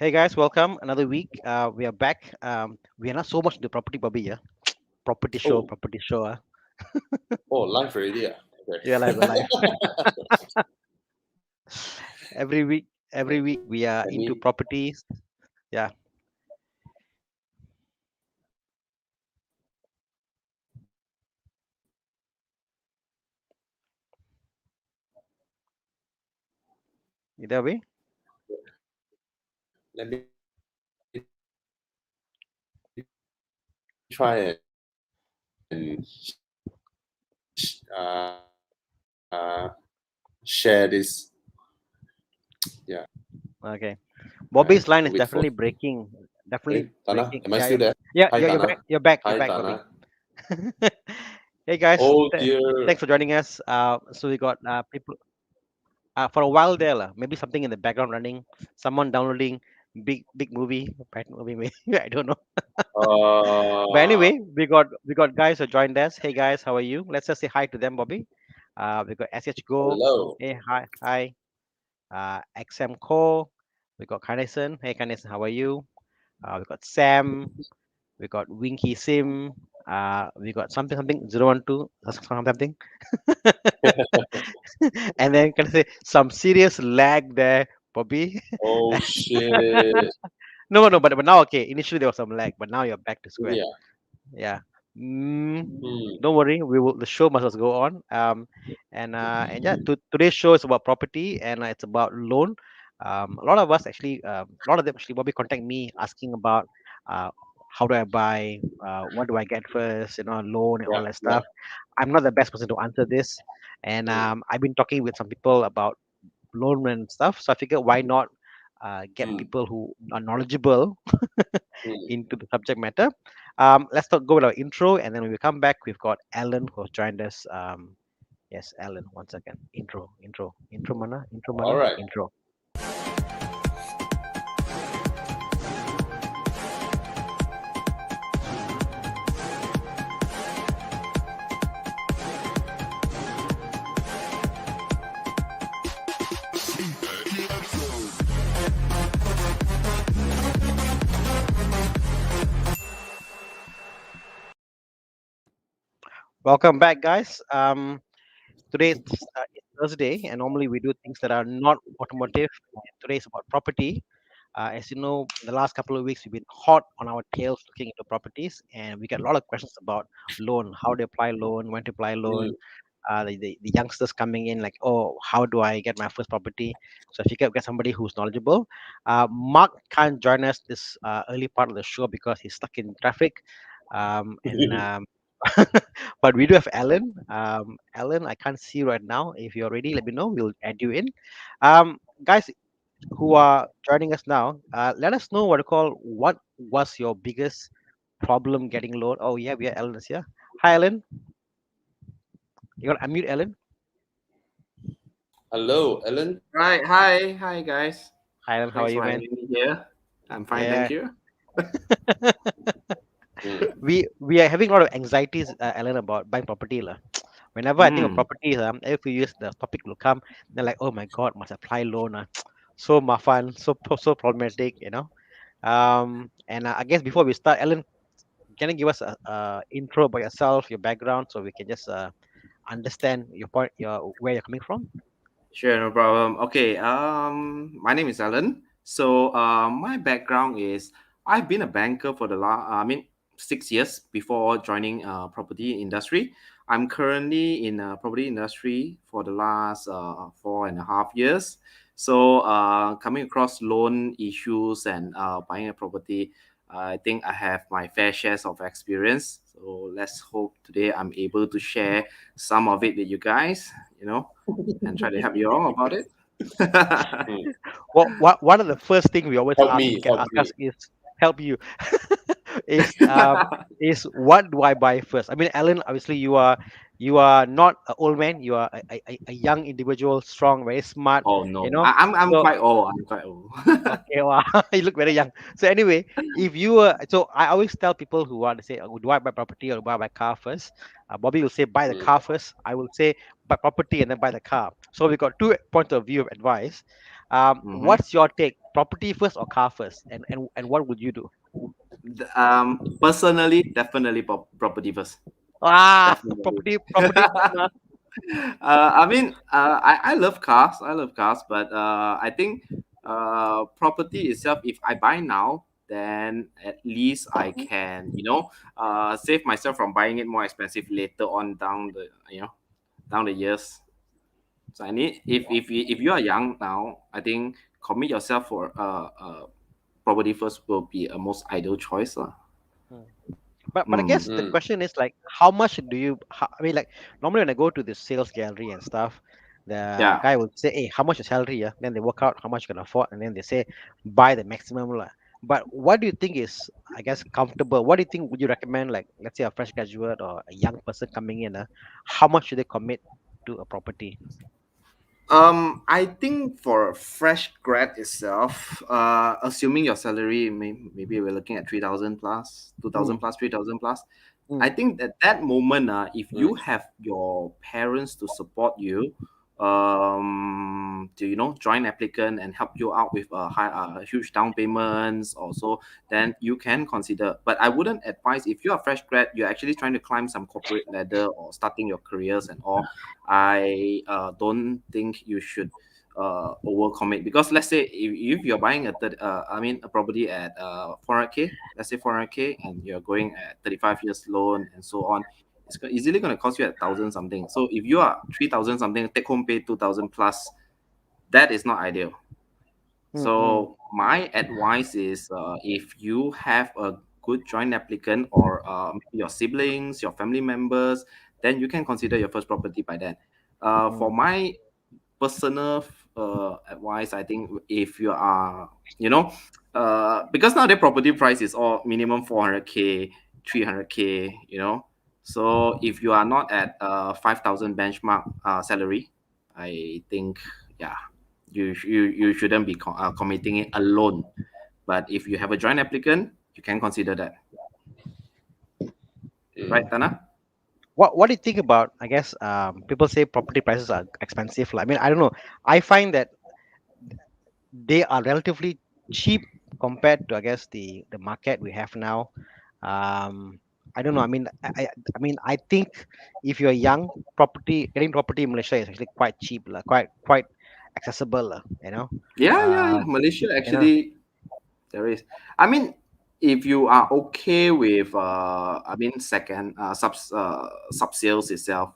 Hey guys, welcome. Another week. We are back. We are not so much into property, Bobby. Yeah, property show, Oh, property show. oh, live already. Yeah. Yeah, live, Okay. live. every week we are Let into me. properties. Yeah, either way. Let me try and uh, share this. Yeah. Okay. Bobby's line is Wait for. definitely breaking. Definitely Tana, breaking. am I Yeah, still yeah, there? yeah. Hi, You're back. Tana. You're back. You're Hi, back, Bobby. Tana. Hey guys, Oh dear. thanks for joining us. So we got people for a while there, lah. Maybe something in the background running, someone downloading big movie, bad movie. Maybe I don't know. But Uh, anyway, we got guys who joined us. Hey guys, how are you? Let's just say hi to them, Bobby. We got SH Go. Hello. Hey, hi. XM Co. We got Carnation. Hey Carnation, how are you? We got Sam. We got Winky Sim. We got something 012 something. And then can I say some serious lag there, Bobby? Oh shit. No, but now okay. Initially there was some lag, but now you're back to square. Yeah. Yeah. Mm, Hmm. don't worry, we will. The show must just go on. And yeah, today's show is about property and it's about loan. A lot of us actually, a lot of them actually, Bobby contact me asking about uh, how do I buy, what do I get first, loan and all Yeah. that Yeah. stuff. I'm not the best person to answer this, and Hmm. I've been talking with some people about loan and stuff. So I figured why not get Hmm. people who are knowledgeable Hmm. into the subject matter. Let's go with our intro, and then when we come back, we've got Alan who has joined us. Yes, Alan. One second. Intro All mana, right. intro. Welcome back, guys. Today is Thursday, and normally we do things that are not automotive. And today is about property. As you know, the last couple of weeks we've been hot on our tails looking into properties, and we get a lot of questions about loan, how to apply loan, when to apply loan. Hmm. The youngsters coming in like, oh, how do I get my first property? So if you can get somebody who's knowledgeable. Mark can't join us this early part of the show because he's stuck in traffic. And But we do have Alan. Alan, I can't see you right now. If you're ready, let me know. We'll add you in. Guys who are joining us now, let us know what was your biggest problem getting loan. Oh yeah, we are Alan is here. Hi Alan. You got to unmute Alan. Hello, Ellen. Right. Hi, guys. Hi Alan, how are Thanks you, for man? having me here. I'm fine, Yeah. thank you. Hmm. We are having a lot of anxieties, Alan, about buying property lah. Whenever I think of Mm. properties, every few years the topic will come. They're like, oh my god, must apply loan. So mafan, so problematic, And I guess before we start, Alan, can you give us a intro about yourself, your background, so we can just understand your point, your where you're coming from? Sure, no problem. Okay. My name is Alan. So, my background is I've been a banker for the last, 6 years before joining property industry. I'm currently in property industry for the last 4.5 years. So, coming across loan issues and buying a property, I think I have my fair shares of experience. So let's hope today I'm able to share some of it with you guys. You know, and try to help you all about it. Hmm. Well, one of the first thing we always Help ask me. get Help ask me. us is help you is what do I buy first? I mean, Alan, obviously you are not an old man. You are a young individual, strong, very smart. Oh You no, know, I'm so quite old. I'm quite old. okay, wow, you look very young. So anyway, if you were, so I always tell people who want to say, oh, do I buy property or do I buy car first? Bobby will say buy the Hmm. car first. I will say buy property and then buy the car. So we got two points of view of advice. Mm-hmm. What's your take? property first or car first, and what would you do? Personally, definitely property first. Ah, Definitely. property first, nah. I mean, I love cars. I love cars, but I think property itself, if I buy now, then at least I can, save myself from buying it more expensive later on down the years. So I need if you are young now, I think commit yourself for property first will be a most ideal choice, lah. Hmm. But I guess Mm. the Mm. question is like, how much do you? I mean, like normally when I go to the sales gallery and stuff, the Yeah. guy will say, "Hey, how much is salary?" Yeah, then they work out how much you can afford, and then they say, "Buy the maximum." Lah. But what do you think is, I guess, comfortable? What do you think would you recommend? Like, let's say a fresh graduate or a young person coming in, how much should they commit to a property? I think for a fresh grad itself, assuming your salary, maybe we're looking at 3,000 plus, 2,000 Mm, plus, 3,000 plus. I mm, think that that moment, if Mm. you have your parents to support you, to join applicant and help you out with huge down payments, also, then you can consider. But I wouldn't advise if you're a fresh grad, you're actually trying to climb some corporate ladder or starting your careers and all. I don't think you should overcommit, because let's say if you're buying a property at 400k, let's say 400k, and you're going at 35 years loan and so on, it's easily going to cost you 1,000 something. So if you are 3,000 something, take home pay 2,000 plus, that is not ideal. mm, mm, So my advice is, if you have a good joint applicant, or maybe your siblings, your family members, then you can consider your first property by then. For mm, my personal advice, I think if you are, you know, because now the property price is all minimum 400k, 300k, So if you are not at 5,000 benchmark salary, I think, yeah, you shouldn't be committing it alone. But if you have a joint applicant, you can consider that, right, Mm. Tana? what do you think about? I guess people say property prices are expensive. Like, I mean, I don't know. I find that they are relatively cheap compared to, I guess, the market we have now. I don't know. I mean, I mean, I think if you're young, getting property in Malaysia is actually quite cheap, lah, quite accessible, lah, Yeah, yeah, yeah. Um, Malaysia you know. actually, there is. I mean, if you are okay with, second sub sales itself,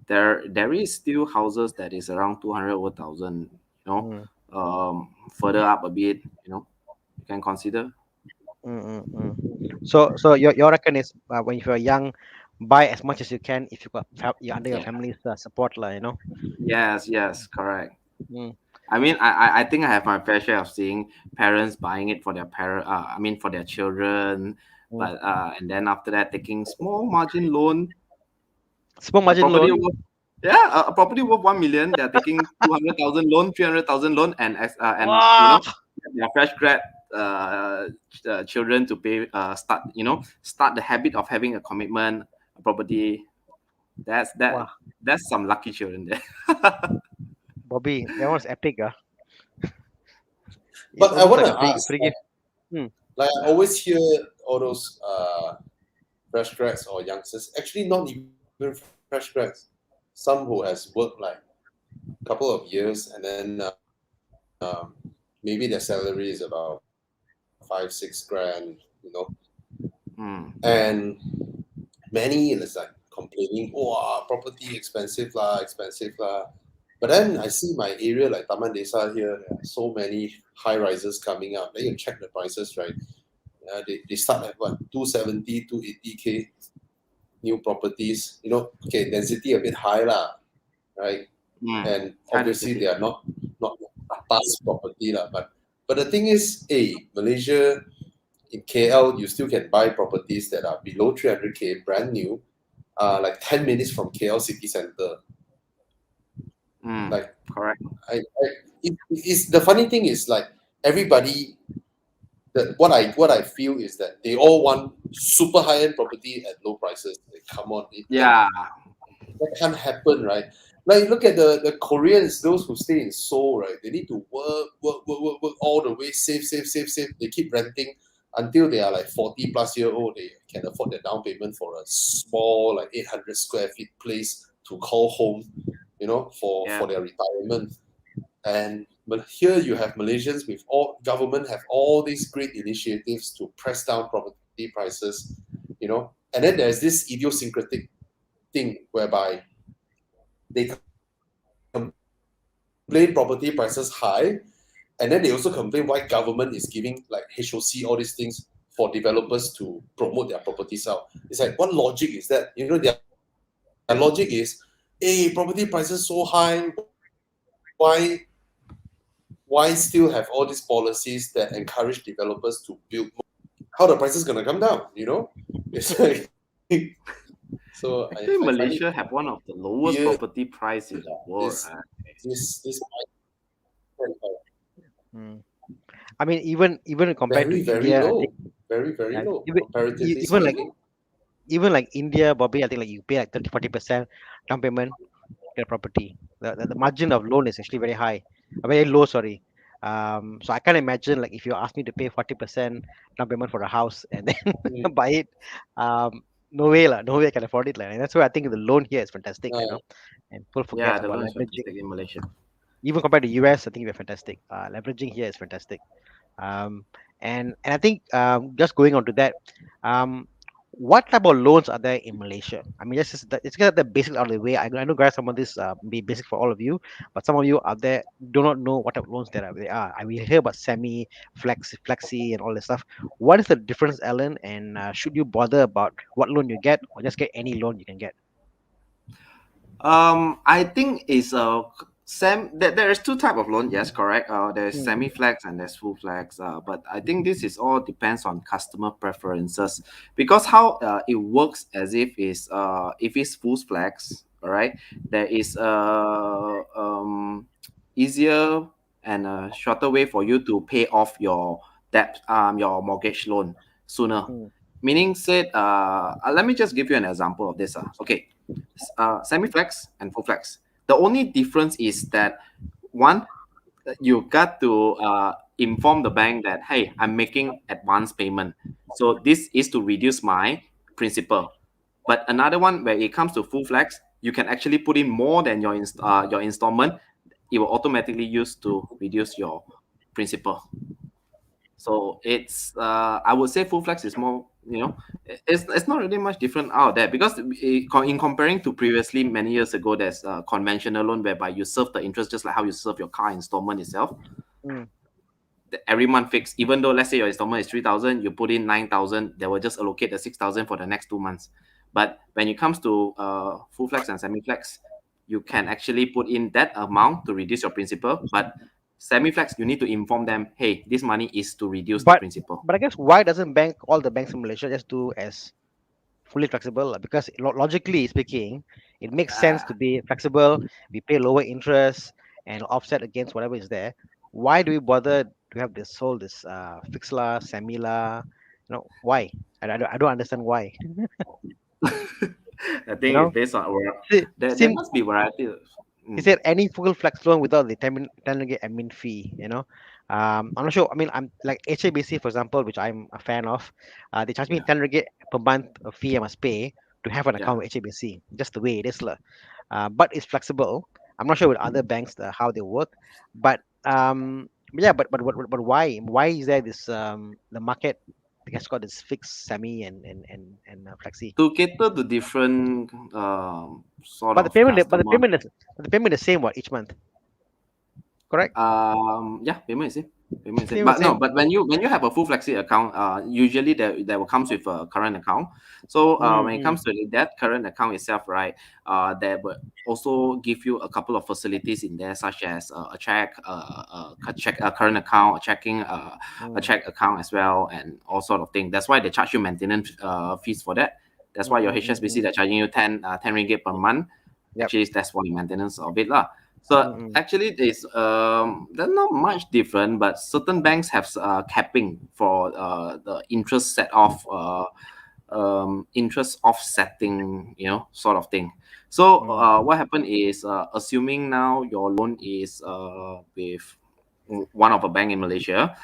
there is still houses that is around 200 over thousand. Mm, Further up a bit, you can consider. mm, mm, mm. So your reckon is when you're young, buy as much as you can if you're under your Yeah. family's support, lah. Yes. Yes. Correct. Mm, I mean, I think I have my fair share of seeing parents buying it for their for their children, mm. but and then after that taking small margin loan. Small A margin property loan. worth, yeah, a property worth 1 million. They're taking 200,000 loan, 300,000 loan, Wow. their fresh grad children to pay, start the habit of having a commitment, a property. That's that. Wow. That's some lucky children there. Bobby, that was epic, ah. It's But I almost want like to a free ask, free gift. Hmm. like I always hear all those fresh grads or youngsters, actually not even fresh grads, some who has worked like a couple of years, and then maybe their salary is about 5-6 grand, Mm. and many is like complaining, oh, property expensive lah. But then I see my area like Taman Desa here, there are so many high rises coming up. Then you check the prices, right? They start at what, 270, 280k new properties. Okay, density a bit high lah, right? Mm. And High obviously density. they are not atas property lah. But the thing is, Malaysia, in KL, you still can buy properties that are below 300k, brand new, like 10 minutes from KL city center. Mm. Like, Correct. it's the funny thing is, like, everybody, what I feel is that they all want super high end property at low prices. Like, come on, Yeah. that can't happen, right? Like look at the Koreans, those who stay in Seoul, right? They need to work all the way, save. They keep renting until they are like 40 plus year old. They can afford the down payment for a small like 800 square feet place to call home, for Yeah. their retirement. And but here you have Malaysians with all government have all these great initiatives to press down property prices. And then there's this idiosyncratic thing whereby they complain property prices high, and then they also complain why government is giving like HOC all these things for developers to promote their properties out. It's like what logic is that? Their logic is, hey, property prices so high, why why still have all these policies that encourage developers to build more? How the price is gonna come down? It's like so Actually, I find it Malaysia have one of the lowest weird. property price in the world. This this Mm. I mean, even compared to very India, I think low, very yeah, low even, comparatively even like speaking. India, Bobby, I think like you pay like 30-40% down payment, get a property. The margin of loan is actually very high, very low. Sorry. So I can't imagine like if you ask me to pay 40% down payment for a house and then Mm. buy it. No way lah, no way I can afford it lah. And that's why I think the loan here is fantastic, Uh, and people forget Yeah, the about loan is leveraging. fantastic in Malaysia. Even compared to US, I think we're fantastic. Leveraging here is fantastic. Um, and I think just going on to that, um, what type of loans are there in Malaysia? I mean, it's get the basic out of the way. I know, guys, some of this be basic for all of you, but some of you out there do not know what type of loans there are. They are. I will hear about semi, flexi, and all this stuff. What is the difference, Alan? And should you bother about what loan you get, or just get any loan you can get? I think it's there is two type of loan. Yes, correct. There's Mm, semi flex and there's full flex. But I think this is all depends on customer preferences because how it works as if it's full flex, all right. There is easier and a shorter way for you to pay off your debt, your mortgage loan sooner. mm, Meaning said, let me just give you an example of this. Okay, semi-flex and full flex. The only difference is that one, you got to inform the bank that, hey, I'm making advance payment. So this is to reduce my principal. But another one, where it comes to full flex, you can actually put in more than your installment. It will automatically use to reduce your principal. So it's I would say full flex is more, it's not really much different out there because in comparing to previously many years ago, there's a conventional loan whereby you serve the interest just like how you serve your car installment itself. mm. Every month fixed, even though let's say your installment is 3,000, you put in 9,000, they will just allocate the 6,000 for the next 2 months. But when it comes to full flex and semi flex, you can actually put in that amount to reduce your principal. But semi flex, you need to inform them, hey, this money is to reduce the But principal. but I guess why doesn't all the banks in Malaysia just do as fully flexible lah, because logically speaking, it makes sense to be flexible. We pay lower interest and offset against whatever is there. Why do we bother to have this fixed la, semi la? Why? I don't understand why. I You think it's know, based on See, there sim, must be variety. he Mm, said any full flex loan without the 10 ringgit admin fee. I'm not sure. I mean, I'm like HABC, for example, which I'm a fan of. They charge me yeah, 10 ringgit per month a fee I must pay to have an yeah. account with HABC. Just the way it is, lah. But it's flexible. I'm not sure with other banks how they work, but yeah, but why? Why is there this the market has got this fixed semi and flexi? To cater to different sort But the of payment, customer. the payment is same what each month, correct? Yeah, payment is it. Payment is it. Same, But no, same. but when you have a full flexi account, usually that will comes with a current account. So when it Mm-hmm. comes to that current account itself, right, there will also give you a couple of facilities in there, such as a check, a current account, a checking, a Mm, check account as well, and all sort of thing. That's why they charge you maintenance fees for that. That's why your HSBC mm. they're charging you 10 ringgit per month. Yep. Actually, that's for the maintenance of it lah. So Mm-mm. actually, there's not much different, but certain banks have capping for the interest set off interest offsetting, sort of thing. So what happened is, assuming now your loan is with one of a bank in Malaysia,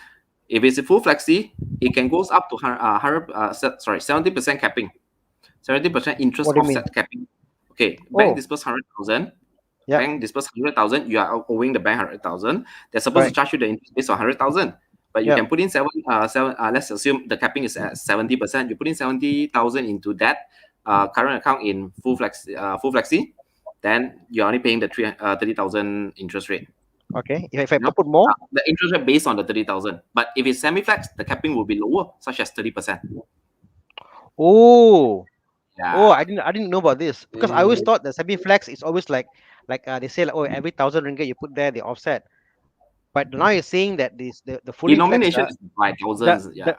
if it's a full flexi, it can goes up to 70% capping, 70% interest What do you mean? offset capping. Okay, bank Oh, disperse 100,000. yeah, Bank disperse 100,000. You are owing the bank 100,000. They're supposed to correct. charge you the interest based on 100,000. But you Yeah. can put in seven. Let's assume the capping is at 70%. You put in 70,000 into that current account in full flexi, then you're only paying the 30,000 interest rate. Okay. If I You know, put more, the interest rate based on the 30,000. But if it's semi flex, the capping will be lower, such as 30%. oh, oh, Yeah. I didn't know about this because I always Mm, thought the semi flex is always like they say like, oh, every 1,000 ringgit you put there they offset. But now you're saying that the fully flexed Denomination is by thousands. Yeah.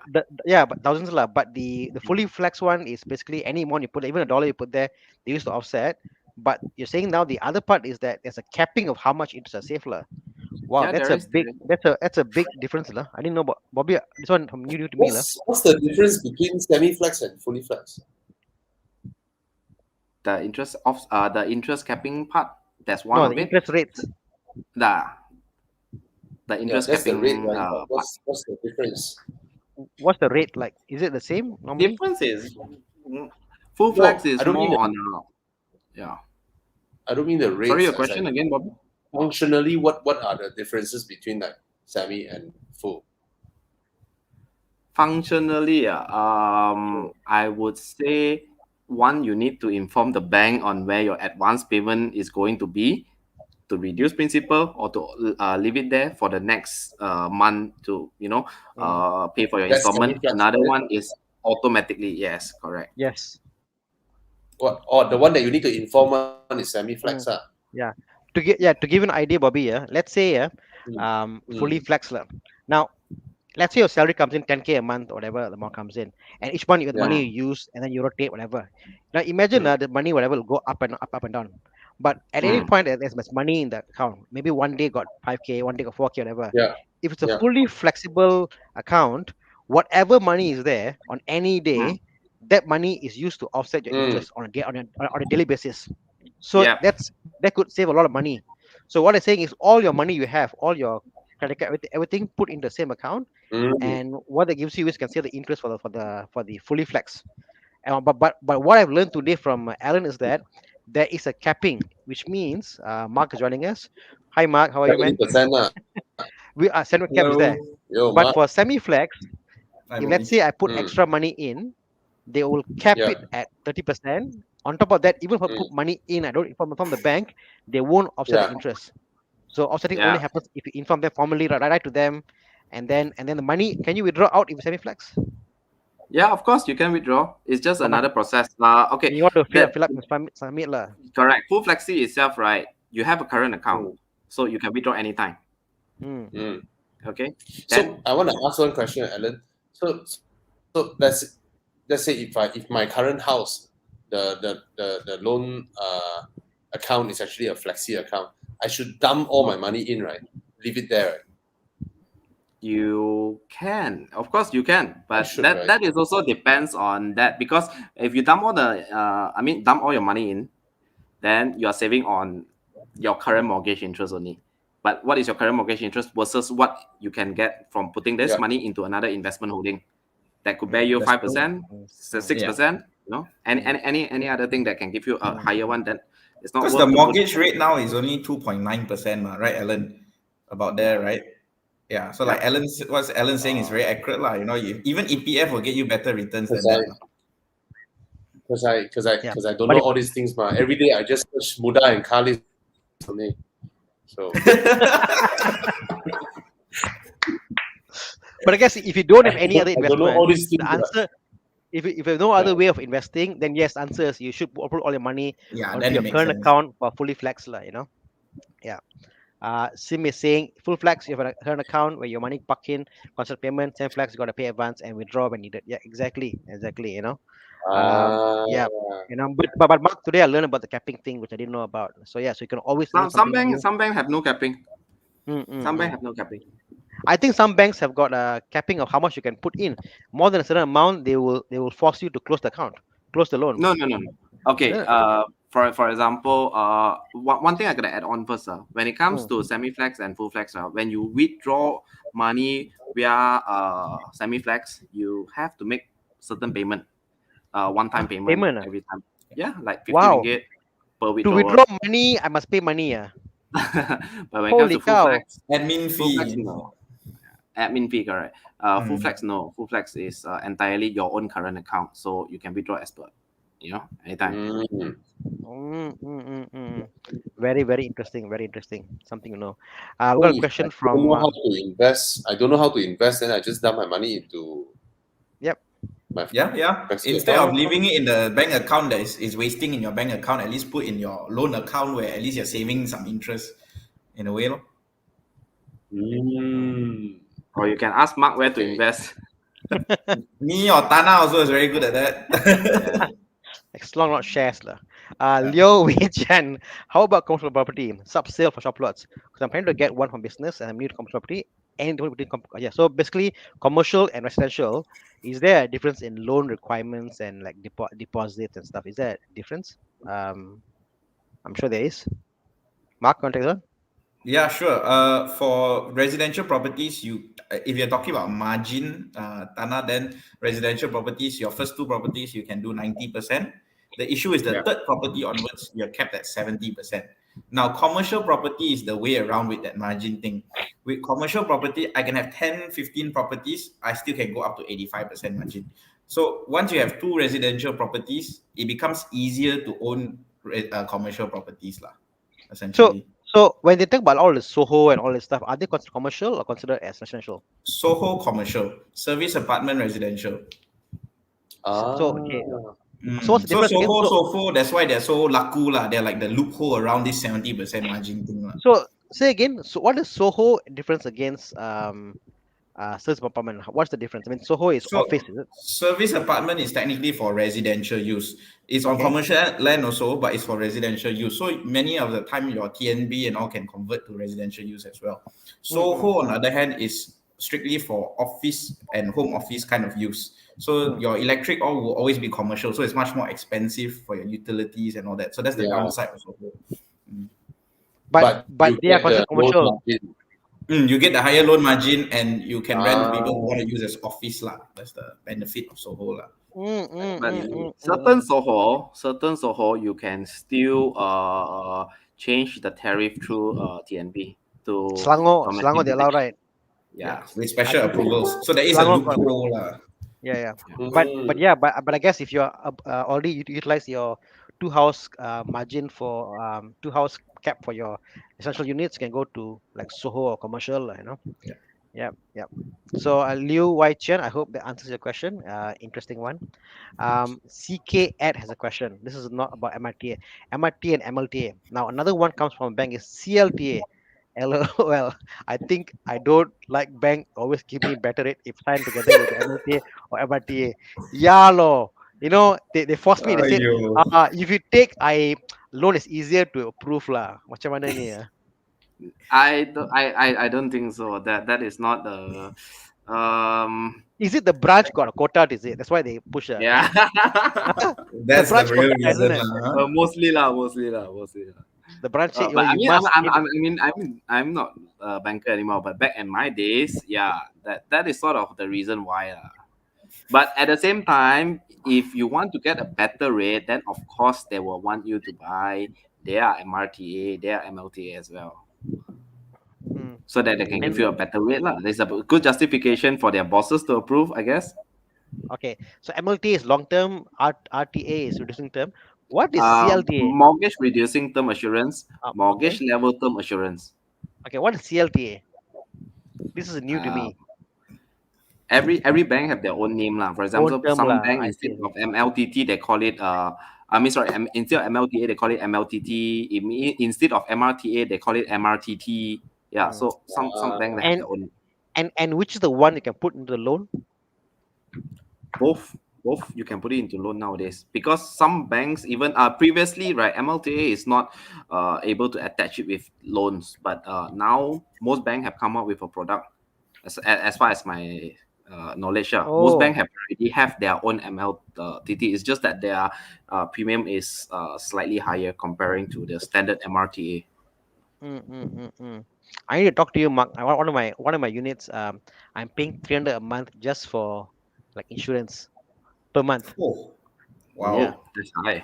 yeah, but thousands lah. But the fully flex one is basically any amount you put, even a dollar you put there, they used to offset. But you're saying now the other part is that there's a capping of how much interest are safe lah. Wow, Yeah, that's there a is. big that's a big difference lah. I didn't know about Bobby. This one from new to me lah. what's the difference between semi-flex and fully flex? The interest capping part. That's one No, of the it. interest rates. The Yeah, interest that's the rate, capping right? But part. what's the difference? What's the rate like? Is it the same normally? Difference is, full flex No, is I don't mean more on yeah. I don't mean the Sorry, your rates as question like again, Bobby. functionally. What are the differences between like semi and full? Functionally, I would say, one, you need to inform the bank on where your advance payment is going to be, to reduce principal, or to leave it there for the next month to Mm, pay for your That's installment. semi-flex, Another right? one is automatically, yes, correct. yes. What? Or the one that you need to inform on is semi-flex, Mm, ah. yeah. To give you an idea, Bobby. Yeah. Let's say Mm, fully mm, flex lah. Now let's say your salary comes in 10K a month or whatever the amount comes in, and each month you get the yeah. money Mm, you use and then you rotate whatever. Now imagine Mm, the money whatever will go up and down. But at any mm, point there's much money in the account. Maybe one day got 5K, one day got 4K, whatever. yeah. If it's a Yeah. fully flexible account, whatever money is there on any mm. day, that money is used to offset your Mm, interest on a day on a daily basis. So Yeah. that could save a lot of money. So what I'm saying is all your money you have, all your credit card, everything put in the same account, mm, and what that gives you is can see the interest for the fully flex. But what I've learned today from Alan is that there is a capping, which means Mark is joining us. Hi Mark, how are you, man? 70%, ah. We are center cap is there. Hello. Yo, But Mark. for semi flex, Hi, if let's Bobby. say I put Mm, extra money in, they will cap yeah. it at 30%. On top of that, even if I put Mm, money in, I don't from the bank, they won't offset the yeah. interest. So offsetting only Yeah. happens if you inform them formally, write to them, and then the money can you withdraw out if it's semi flex? Yeah, of course you can withdraw. It's just How much? another process. When Okay, you want to that fill up and submit lah. correct. Full flexi itself, right? You have a current account, Mm, so you can withdraw anytime. Hmm. mm. Okay. So Then I want to ask one question, Alan. So let's say if my current house, the loan account is actually a flexi account, I should dump all my money in, right? Leave it there, right? you can, of course you can, but should, that right? that is also depends on that, because if you dump all dump all your money in, then you are saving on your current mortgage interest only. But what is your current mortgage interest versus what you can get from putting this Yeah. money into another investment holding that could bear you That's true. 5%, Mm. 6%, any other thing that can give you a higher one, then it's not Because worth the to put. mortgage rate now is only 2.9%, right, Alan? About there, right? Yeah. So like Yeah. What Alan's saying is very accurate, lah. Even EPF will get you better returns than Because that. Yeah. I don't But know if, all these things, ma. Every day I just search Muda and Kali only. So but I guess if you don't have any other I don't know all investment, these things. the answer if you have no other way of investing, then yes, answer is you should put all your money Yeah, onto then your it makes current sense. account for fully flex lah. Yeah. Sim is saying full flex, you have a current account where your money park in, constant payment, same flex, you gotta pay advance and withdraw when needed. Yeah, exactly. Yeah. But Mark, today I learned about the capping thing, which I didn't know about. So yeah, so you can always learn Some something bank new. some bank have no capping. Mm, mm, Some bank mm. have no capping. I think some banks have got a capping of how much you can put in. More than a certain amount, they will force you to close the account, close the loan. No, no, no, no. Okay. Yeah. For example, one thing I gotta add on first. When it comes Mm. to semi-flex and full flex, when you withdraw money via semi-flex, you have to make certain payment, one-time payment Payment. every time. Yeah, like 50 Wow. ringgit per To withdrawal. withdraw money, I must pay money. But when it comes Holy to full cow. flex, Admin full flex fee. no. Admin fee, correct. Full Mm. flex no. Full flex is entirely your own current account, so you can withdraw as per, anytime. Mm. Mm, mm, mm, mm. Very, very interesting. Very interesting. Something to know. I've So got a if I question don't from. know how to invest, I don't know how to invest, then I just dump my money into Yep. my Yeah, yeah. flexi Instead of account. leaving it in the bank account that is wasting in your bank account, at least put in your loan account where at least you're saving some interest in a way. Lor. Mm. Or you can ask Mark where to Okay. invest. Me or Tana also is very good at Yeah. that. As long not shares lah. Yeah. Leo Wei Chan, how about commercial property? Sub sale for shop lots. Because I'm planning to get one from business and I'm new to commercial property. And yeah, so basically commercial and residential. Is there a difference in loan requirements and like deposits and stuff? Is there a difference? I'm sure there is. Mark, contact one. Yeah, sure. For residential properties, if you're talking about margin, Tana, then residential properties, your first two properties, you can do 90%. The issue is the Yeah. third property onwards, you're capped at 70%. Now, commercial property is the way around with that margin thing. With commercial property, I can have 10, 15 properties, I still can go up to 85% margin. So once you have two residential properties, it becomes easier to own commercial properties, lah, So essentially. so when they talk about all the Soho and all this stuff, are they considered commercial or considered as residential? Soho commercial, service apartment residential. So okay. Ah. So what's the So difference again? Soho, So Soho, that's why they're so laku lah. They're like the loophole around this 70% margin thing lah. so say again. So what is Soho difference against service apartment? What's the difference? I mean, Soho is office, So is it? service apartment is technically for residential use. It's on Okay. commercial land also, but it's for residential use. So many of the time your TNB and all can convert to residential use as well. Mm-hmm. Soho on the other hand is strictly for office and home office kind of use. So your electric all will always be commercial. So it's much more expensive for your utilities and all that. So that's the Yeah. downside of Soho. But you they are get the considered loan commercial. margin. You get the higher loan margin and you can rent to people who Ah. want to use as office lah. That's the benefit of Soho lah. But certain Soho, you can still change the tariff through TNB to Selangor, domestic they allow, usage. right? Yeah. With I special think approvals. So there is a Selangor got loophole approval. lah. Yeah. But Mm. yeah, but I guess if you're already utilize your two house margin for two house cap for your essential units, you can go to like Soho or commercial, Yeah. Yeah. So Liu Wai Chen, I hope that answers your question. Interesting one. CK Ed has a question. This is not about MRTA, MRT and MLTA. Now another one comes from a bank is CLTA. LOL. I think I don't like bank always give me better rate if signed together with the MLTA or MRTA. Yeah, lo. They forced me. They said, Aiyo. if you take I loan is easier to approve lah. Macam mana ni? I don't think so. That is not the Is it the branch got a quota? Is it? That's why they push a. yeah. The That's the branch real quota, isn't reason it? lah. Huh? Mostly lah. The branch said, But I you mean, must. I'm not a banker anymore. But back in my days, yeah, that is sort of the reason why. But at the same time, if you want to get a better rate, then of course they will want you to buy their MRTA, their MLTA as well, Mm. so that they can give And you a better rate. There's a good justification for their bosses to approve, I guess. okay, so MLT is long term, RTA is reducing term. What is CLTA? Mortgage reducing term assurance, Okay. mortgage level term assurance. Okay, what is CLTA? This is new to Uh, me. every bank have their own name lah. For Own example, term some lah. bank I instead see. of MLTT they call it instead of MLTA they call it MLTT. Instead of MRTA they call it MRTT. Yeah, Mm. so some bank they have their own. And which is the one you can put into the loan? Both you can put it into loan nowadays, because some banks even previously, right, MLTA is not able to attach it with loans, but now most banks have come up with a product as far as my knowledge. Most Oh. banks already have their own MLTT. It's just that their premium is slightly higher comparing to the standard MRTA. I need to talk to you, Mark. One of my units. I'm paying 300 a month just for like insurance per month. Oh, Yeah. wow. Oh, that's high.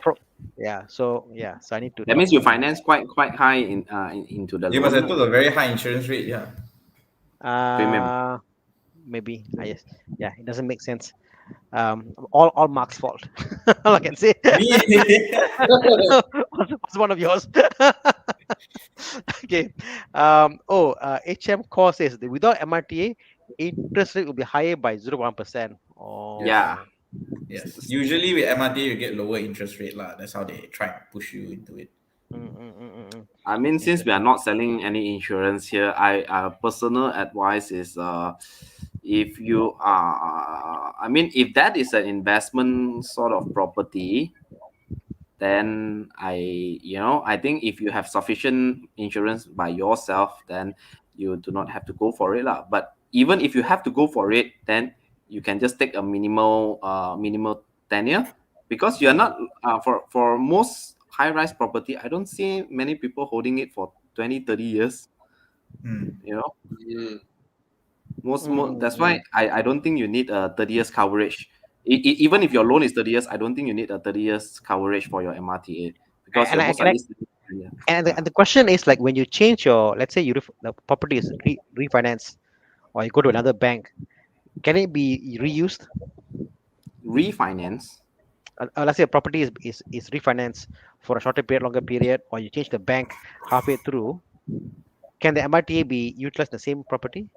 So I need to That talk means you to you. finance quite high into the You must loan have took a very high insurance rate, yeah. premium. Maybe I yes. Yeah, it doesn't make sense. All Mark's fault. All I can say. Me, What's one of yours? Okay. HM core says that without MRTA, interest rate will be higher by 0.1%. Yeah. Oh. yes. Usually with MRT, you get lower interest rate lah. That's how they try and push you into it. I mean, since we are not selling any insurance here, personal advice is if you are, I mean, if that is an investment sort of property, then I think if you have sufficient insurance by yourself, then you do not have to go for it lah. But even if you have to go for it, then you can just take a minimal tenure, because you are not for most high rise property. I don't see many people holding it for 20-30 years. Hmm. You know, Mm. that's why I don't think you need a 30 years coverage. Even if your loan is 30 years, I don't think you need a 30 years coverage for your MRTA, because And you're I, most and, I, likely and the question is like when you change your, let's say the property is refinance or you go to another bank, can it be reused? refinance. Let's say a property is refinanced for a shorter period, longer period, or you change the bank halfway through. Can the MRTA be utilized in the same property?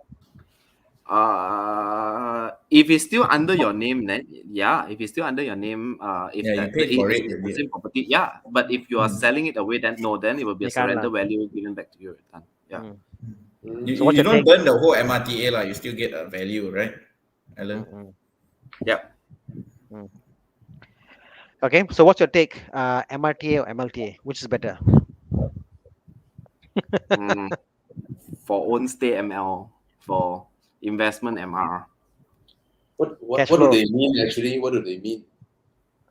If it's still under your name, then yeah. If it's still under your name, if Yeah, you paid for it. it's the same property, yeah. But if you are selling it away, then no, then it will be a You can't surrender lah. value given back to you. Yeah. Mm. Mm. So what's You your don't take? burn the whole MRTA lah. You still get a value, right, Alan? Yep. Okay, so what's your take? MRTA or MLTA? Which is better? Mm, for own stay ML, for investment MR. What Cash do flow. they mean actually? What do they mean?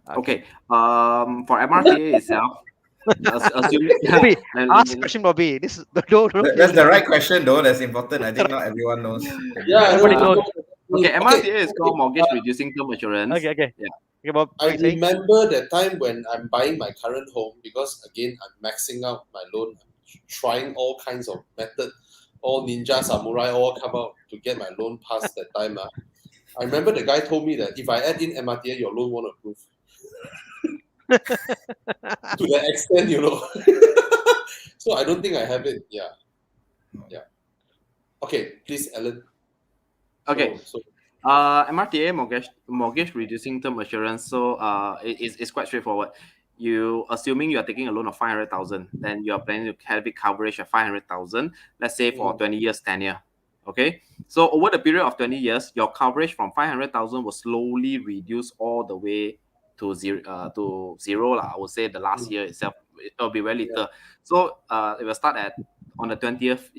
Okay. For MRTA itself, assuming Bobby, let ask me- question, Bobby. This is don't That's the right question, though. That's important. I think not everyone knows. Yeah, I Nobody don't knows. know. okay, Okay, MRTA is called okay. mortgage reducing term assurance. Okay. Yeah. Okay, Bob. I What you say? remember that time when I'm buying my current home, because again I'm maxing out my loan, I'm trying all kinds of methods, all ninja samurai all come out to get my loan passed that time. I remember the guy told me that if I add in MRTA, your loan won't approve. To that extent, So I don't think I have it. Yeah. Okay, please, Alan. Okay. So MRTA mortgage reducing term assurance. So it's quite straightforward. You assuming you are taking a loan of 500,000, then you are planning to have it coverage of 500,000. Let's say for 20 years tenure. Okay. So over the period of 20 years, your coverage from 500,000 will slowly reduce all the way to zero. I would say the last year itself it'll be very little. So it will start at on the 20th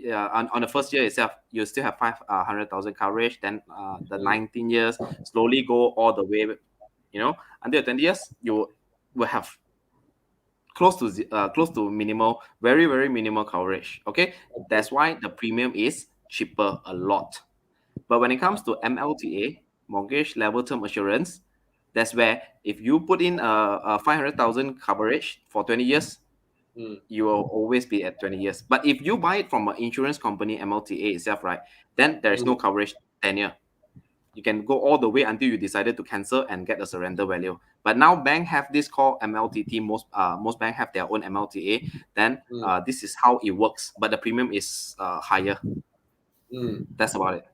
on the first year itself, you still have 500,000 coverage. Then the 19 years slowly go all the way, until 20 years you will have close to minimal, very very minimal coverage. Okay, that's why the premium is cheaper a lot. But when it comes to MLTA, mortgage level term assurance, that's where if you put in a 500,000 coverage for 20 years, you will always be at 20 years. But if you buy it from an insurance company, MLTA itself, right, then there is no coverage tenure. You can go all the way until you decided to cancel and get a surrender value. But now bank have this called MLTT. Most bank have their own MLTA. Then this is how it works. But the premium is higher. That's about it.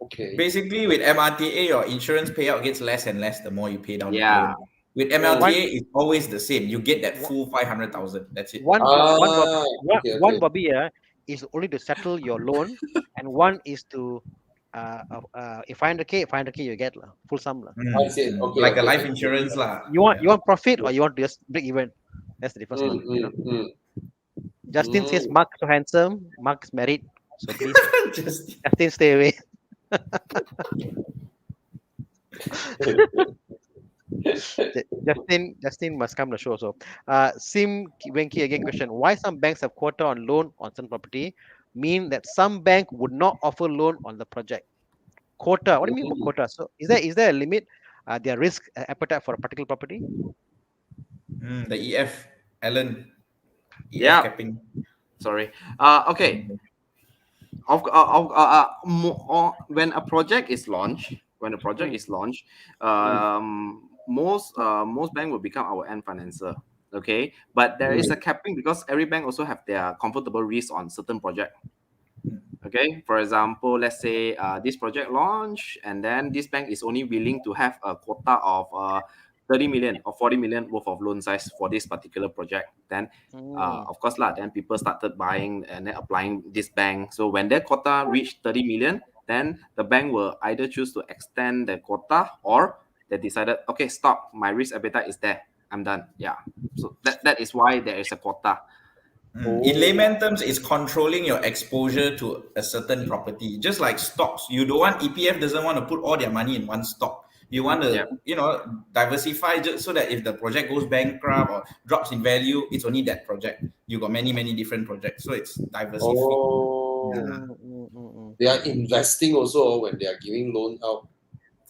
okay. Basically, with MRTA, your insurance payout gets less and less the more you pay down the Yeah. loan. With MLTA, it's always the same. You get that full 500,000. That's it. One okay. Bobby is only to settle your loan, and one is to if 500k you get full sum lah. I see. Okay, Like a okay, life okay. insurance lah. You want profit or you want to just break even? That's the difference. Justin says Mark so handsome. Mark is married. So please, Just Justin, stay away. Justin must come to the show. So, Sim Wenki again question: why some banks have quota on loan on some property? Mean that some bank would not offer loan on the project. Quota. What do you mean by quota? So, is there a limit? Their risk appetite for a particular property? the EF, Alan, EF Yeah. capping. Sorry. Okay. When a project is launched, most bank will become our end financer. Okay, but there is a capping because every bank also have their comfortable risk on certain project. Okay, for example, let's say this project launch, and then this bank is only willing to have a quota of 30 million or 40 million worth of loan size for this particular project. Then of course lah, then people started buying and then applying this bank. So when their quota reached 30 million, then the bank will either choose to extend the quota, or they decided, okay, stop, my risk appetite is there, I'm done. Yeah, so that is why there is a quota. In layman terms, it's controlling your exposure to a certain property. Just like stocks, you don't want EPF doesn't want to put all their money in one stock. You want to, diversify just so that if the project goes bankrupt or drops in value, it's only that project. You got many different projects, so it's diversified. They are investing also when they are giving loan out.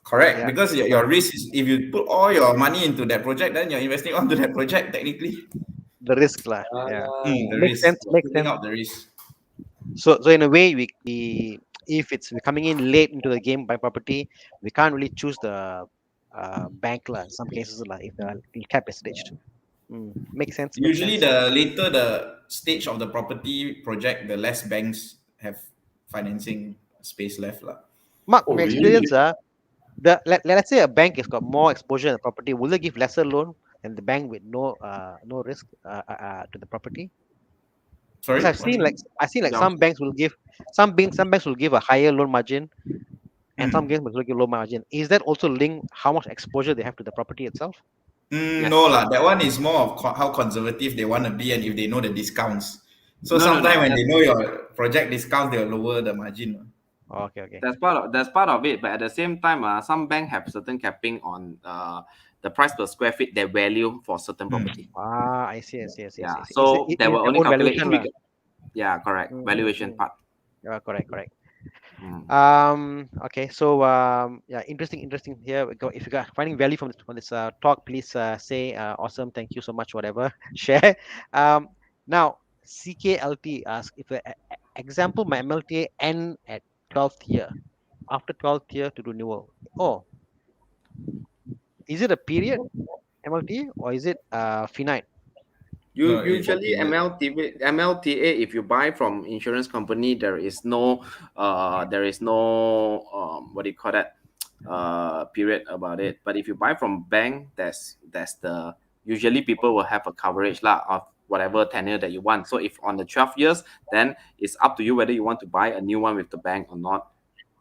Correct, Yeah. because your risk is, if you put all your money into that project, then you're investing onto that project technically. The risk lah. Yeah. The Makes risk. sense. You're Makes putting sense. out the risk. So in a way, we if we're coming in late into the game by property, we can't really choose the bank lah. In some cases lah, if the cap is staged. Makes sense. Makes Usually, sense. the later the stage of the property project, the less banks have financing space left lah. Mark, Oh, from your really? experience, let's say a bank has got more exposure in the property, will they give lesser loan than the bank with no risk to the property? Sorry, Because I've seen like some banks will give some banks will give a higher loan margin, and some banks will give low margin. Is that also linked how much exposure they have to the property itself? Yes. No lah. That one is more of how conservative they want to be, and if they know the discounts. So No. sometimes when they know your project discounts, they'll lower the margin. Oh, okay. That's part of it. But at the same time, some banks have certain capping on the price per square feet, their value for certain property. I see. Yeah. So they will only calculate. Yeah, correct. Valuation part. Yeah, correct. Mm. Okay. So yeah, interesting here. If you got finding value from this talk, please say awesome. Thank you so much. Whatever. Share. Now CKLT asks if example my MLTA end at 12th year. After 12th year to renewal. Oh, is it a period MLTA or is it finite? No, Usually it's a MLTA, if you buy from insurance company, there is no what do you call that period about it. But if you buy from bank, that's the usually people will have a coverage lah of whatever tenure that you want. So if on the 12 years, then it's up to you whether you want to buy a new one with the bank or not.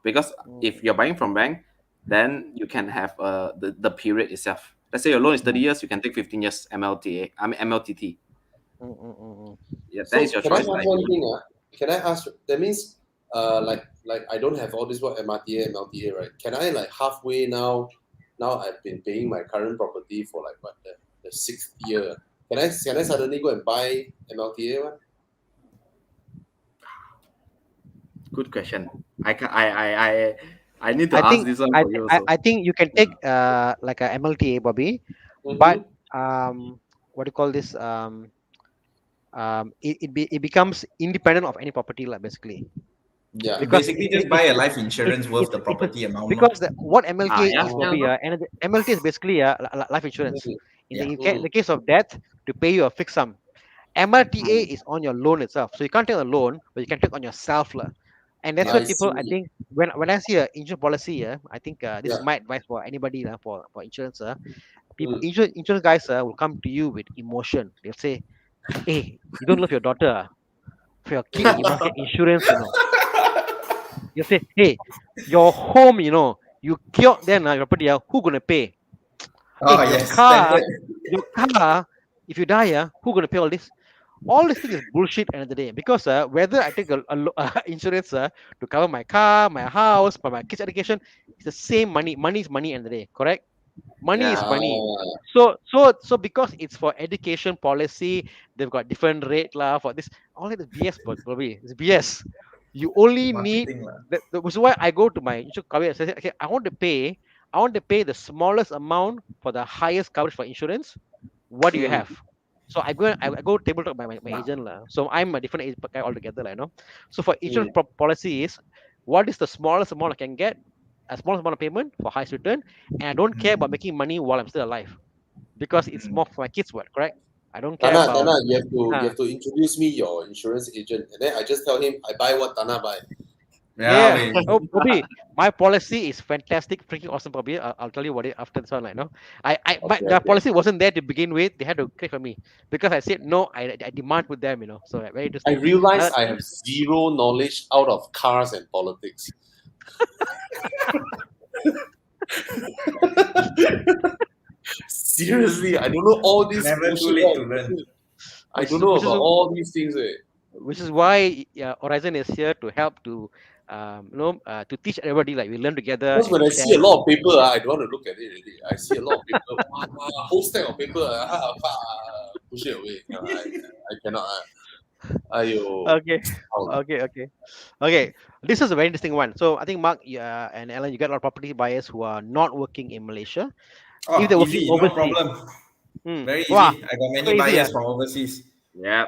Because if you're buying from bank, then you can have the period itself. Let's say your loan is 30 years, you can take 15 years MLTT. Yeah, that is your Can I choice. ask one thing? Can I ask? That means, like I don't have all this MRTA, MLTA, right? Can I like halfway now? Now I've been paying my current property for like what the 6th year. Can I suddenly go and buy MLTA one? Good question. I need to I ask think this one for you also. I think you can take like a MLTA, Bobby, but what do you call this? It becomes independent of any property, like basically. Yeah. Because basically just buy a life insurance worth the property amount. Because what MLTA yeah, is, yeah, Bobby, no. and MLTA is basically life insurance. Yeah. In the case of death, to pay you a fixed sum. MLTA is on your loan itself, so you can't take a loan, but you can take on yourself, lah. And that's I why people, I see. think, when I see an insurance policy, I think this is Yeah. my advice for anybody for insurance. People, insurance guys will come to you with emotion. They'll say, "Hey, you don't love your daughter. For your kid, you must get insurance, you know." You say, "Hey, your home, you killed them, your property, who gonna pay? Oh Hey, yes, standard. your car, if you die, who gonna pay all this? All this thing is bullshit at the end of the day, because whether I take insurance to cover my car, my house, for my kids' education, it's the same money. Money is money at the end of the day, correct? Money is Yeah. money. Ah, So because it's for education policy, they've got different rate lah for this. All that is BS, Bobby. It's BS. You only need Marketing lah. which is why I go to my insurance coverage and say, okay, I want to pay the smallest amount for the highest coverage for insurance. What do you mm, have? So I go table talk by my agent lah. So I'm a different agent guy altogether, like, you know. So for insurance mm. policy is, what is the smallest amount I can get, a small amount of payment for highest return, and I don't care about making money while I'm still alive, because it's more for my kids, what, correct? I don't care Tana, about. Tana, you Uh, have to introduce me your insurance agent, and then I just tell him I buy what Tana buy. Yeah, yeah. Oh, Bobby, my policy is fantastic, freaking awesome, Bobby. I'll tell you what it after this one, like, no. Okay, The okay. policy wasn't there to begin with. They had to click on me because I said no. I demand with them, you know. So very I interesting. realize I have zero knowledge out of cars and politics. Seriously, I don't know all these never too bullshit. late to learn. I Which don't is know which is about all these things. which is why Horizon is here to help to to teach everybody, like we learn together Because and when we I share. see a lot of paper, I don't want to look at it already. I see a lot of paper, whole stack of paper, push it away. I cannot. Ayo. Okay, How? okay. This is a very interesting one. So I think Mark and Alan, you got a lot of property buyers who are not working in Malaysia. If Oh, they're working easy, no overseas, problem. Very wow, easy. I got so many easy, buyers from overseas. Yeah.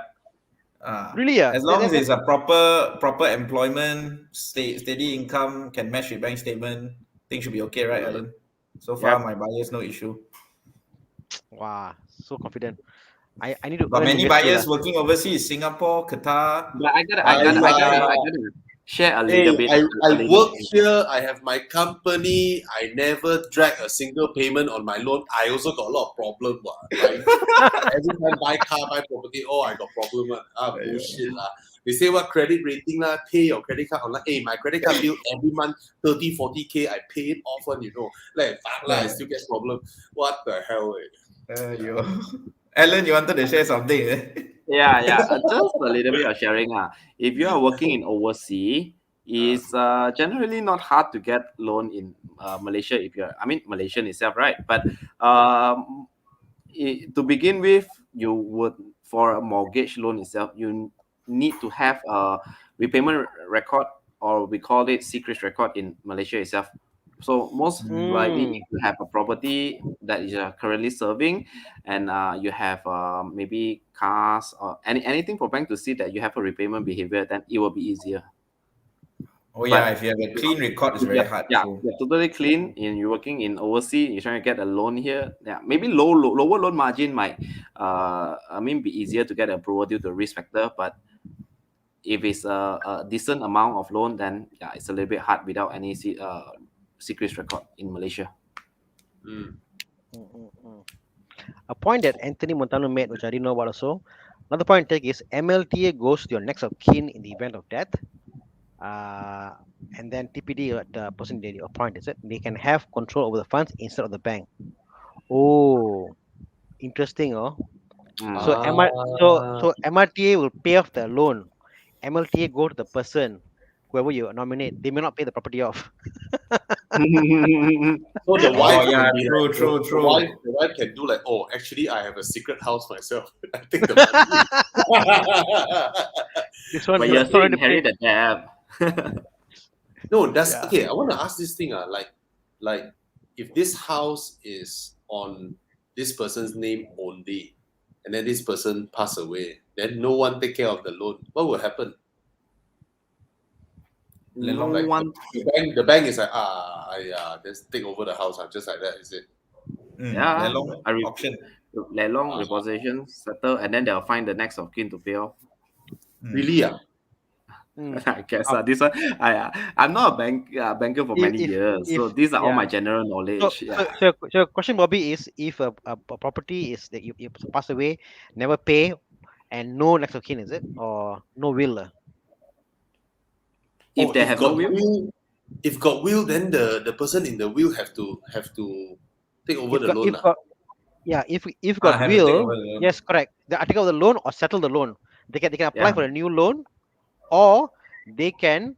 really, As long as it's a proper employment, steady income, can match with bank statement, things should be okay, right, Alan? So far, Yep. my buyers no issue. wow, so confident. I need to Got earn many USD lah. buyers working overseas, Singapore, Qatar. But Aiya. I gotta share a Hey, little bit. I work here. I have my company. I never drag a single payment on my loan. I also got a lot of problem. Right? Every time buy car, buy property, oh, I got problem. Bullshit. They say what credit rating, pay your credit card online. Hey, my credit card bill every month 30-40K. I pay it often, Like, fuck I still get problem. What the hell? Alan, you wanted to share something? Yeah. Just a little bit of sharing. If you are working in overseas, it's generally not hard to get loan in Malaysia if you're, I mean, Malaysian itself, right? But to begin with, you would, for a mortgage loan itself, you need to have a repayment record, or we call it secret record in Malaysia itself. So most likely, Mm. if you have a property that you are currently serving, and you have maybe cars or anything for bank to see that you have a repayment behavior, then it will be easier. Oh yeah, But if you have a clean record, it's very hard. yeah, So. you're totally clean. And you're working in overseas, you're trying to get a loan here. Yeah, maybe lower loan margin might, be easier to get approval due to risk factor. But if it's a decent amount of loan, then yeah, it's a little bit hard without any secret record in Malaysia. Mm. A point that Anthony Montano made, which I didn't know about also. Another point to take is MLTA goes to your next of kin in the event of death. And then TPD, the person they appoint, is it? They can have control over the funds instead of the bank. Oh, interesting, oh. So MRTA will pay off the loan. MLTA go to the person, whoever you nominate. They may not pay the property off. So the wife yeah, can be true, like, true, the true. wife can do like, oh, actually, I have a secret house myself. I take the money. This one, But you're this still one already paid. inherit the debt. No, that's Yeah. okay. I want to ask this thing. Like if this house is on this person's name only, and then this person pass away, then no one take care of the loan. What will happen? No Like one. the bank is like, just take over the house. Just like that, is it? Yeah, Auction. Lelong repossession settle, and then they'll find the next of kin to pay off. Really? I guess this one. I'm not a banker for many years, so these are all my general knowledge. So question, Bobby, is if a property is that you pass away, never pay, and no next of kin, is it, or no will? If they have no will, if got will, then the person in the will have to take over the loan. Yeah, if got Have to take will, over the loan. yes, correct. The article of the loan or settle the loan. They can apply Yeah. for a new loan, or they can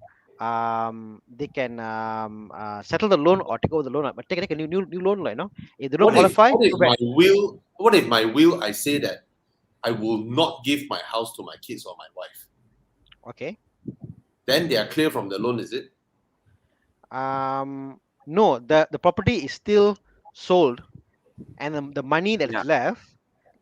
settle the loan or take over the loan, but take a new loan, like, no. If they don't What if qualify, what if too bad. my will? What if my will? I say that I will not give my house to my kids or my wife. Okay. Then they are clear from the loan, is it? No, the property is still sold, and the money that Yeah. is left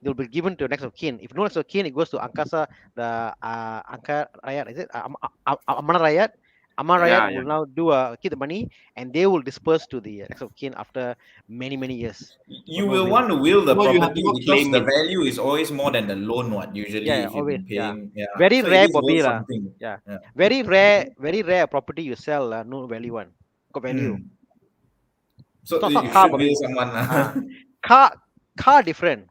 will be given to next of kin. If no next of kin, it goes to Angkasa, the Angka Rakyat, is it? Amanah Rakyat. Amanah Rakyat Yeah. will Yeah. now keep the money, and they will disperse to the next of kin after many years for You no will will. want to will the So you have to property go because claim the it. value is always more than the loan one usually Yeah, if you've always. been Yeah, paying. Yeah. very So it rare, is Bobby worth lah. something. Yeah, Yeah. very rare property you sell, no value one, got value. Mm. It's So not you car, should will Bobby. someone. Ah, car different.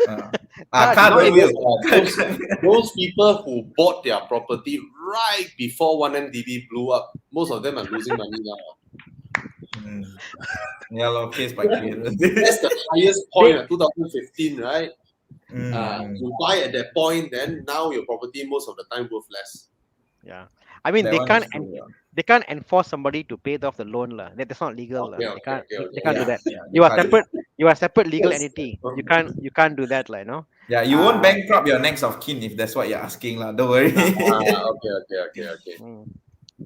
uh, Car car No, don't different. it, will. Those people who bought their property right before 1MDB blew up, most of them are losing money now. Mm. Yeah, lor, case by case. That's the highest point at 2015, right? Mm. You buy at that point, then now your property most of the time worth less. Yeah, I mean, That they one can't is true. Yeah. they can't enforce somebody to pay off the loan lah. That's not legal lah. Okay, They can't okay, they okay. can't do Yeah, that. yeah, they You are can't. separate. You are separate legal Yes. entity. You can't do that, like, no. Yeah, you won't Uh, bankrupt your next of kin if that's what you're asking, lah. Don't worry. Okay. mm,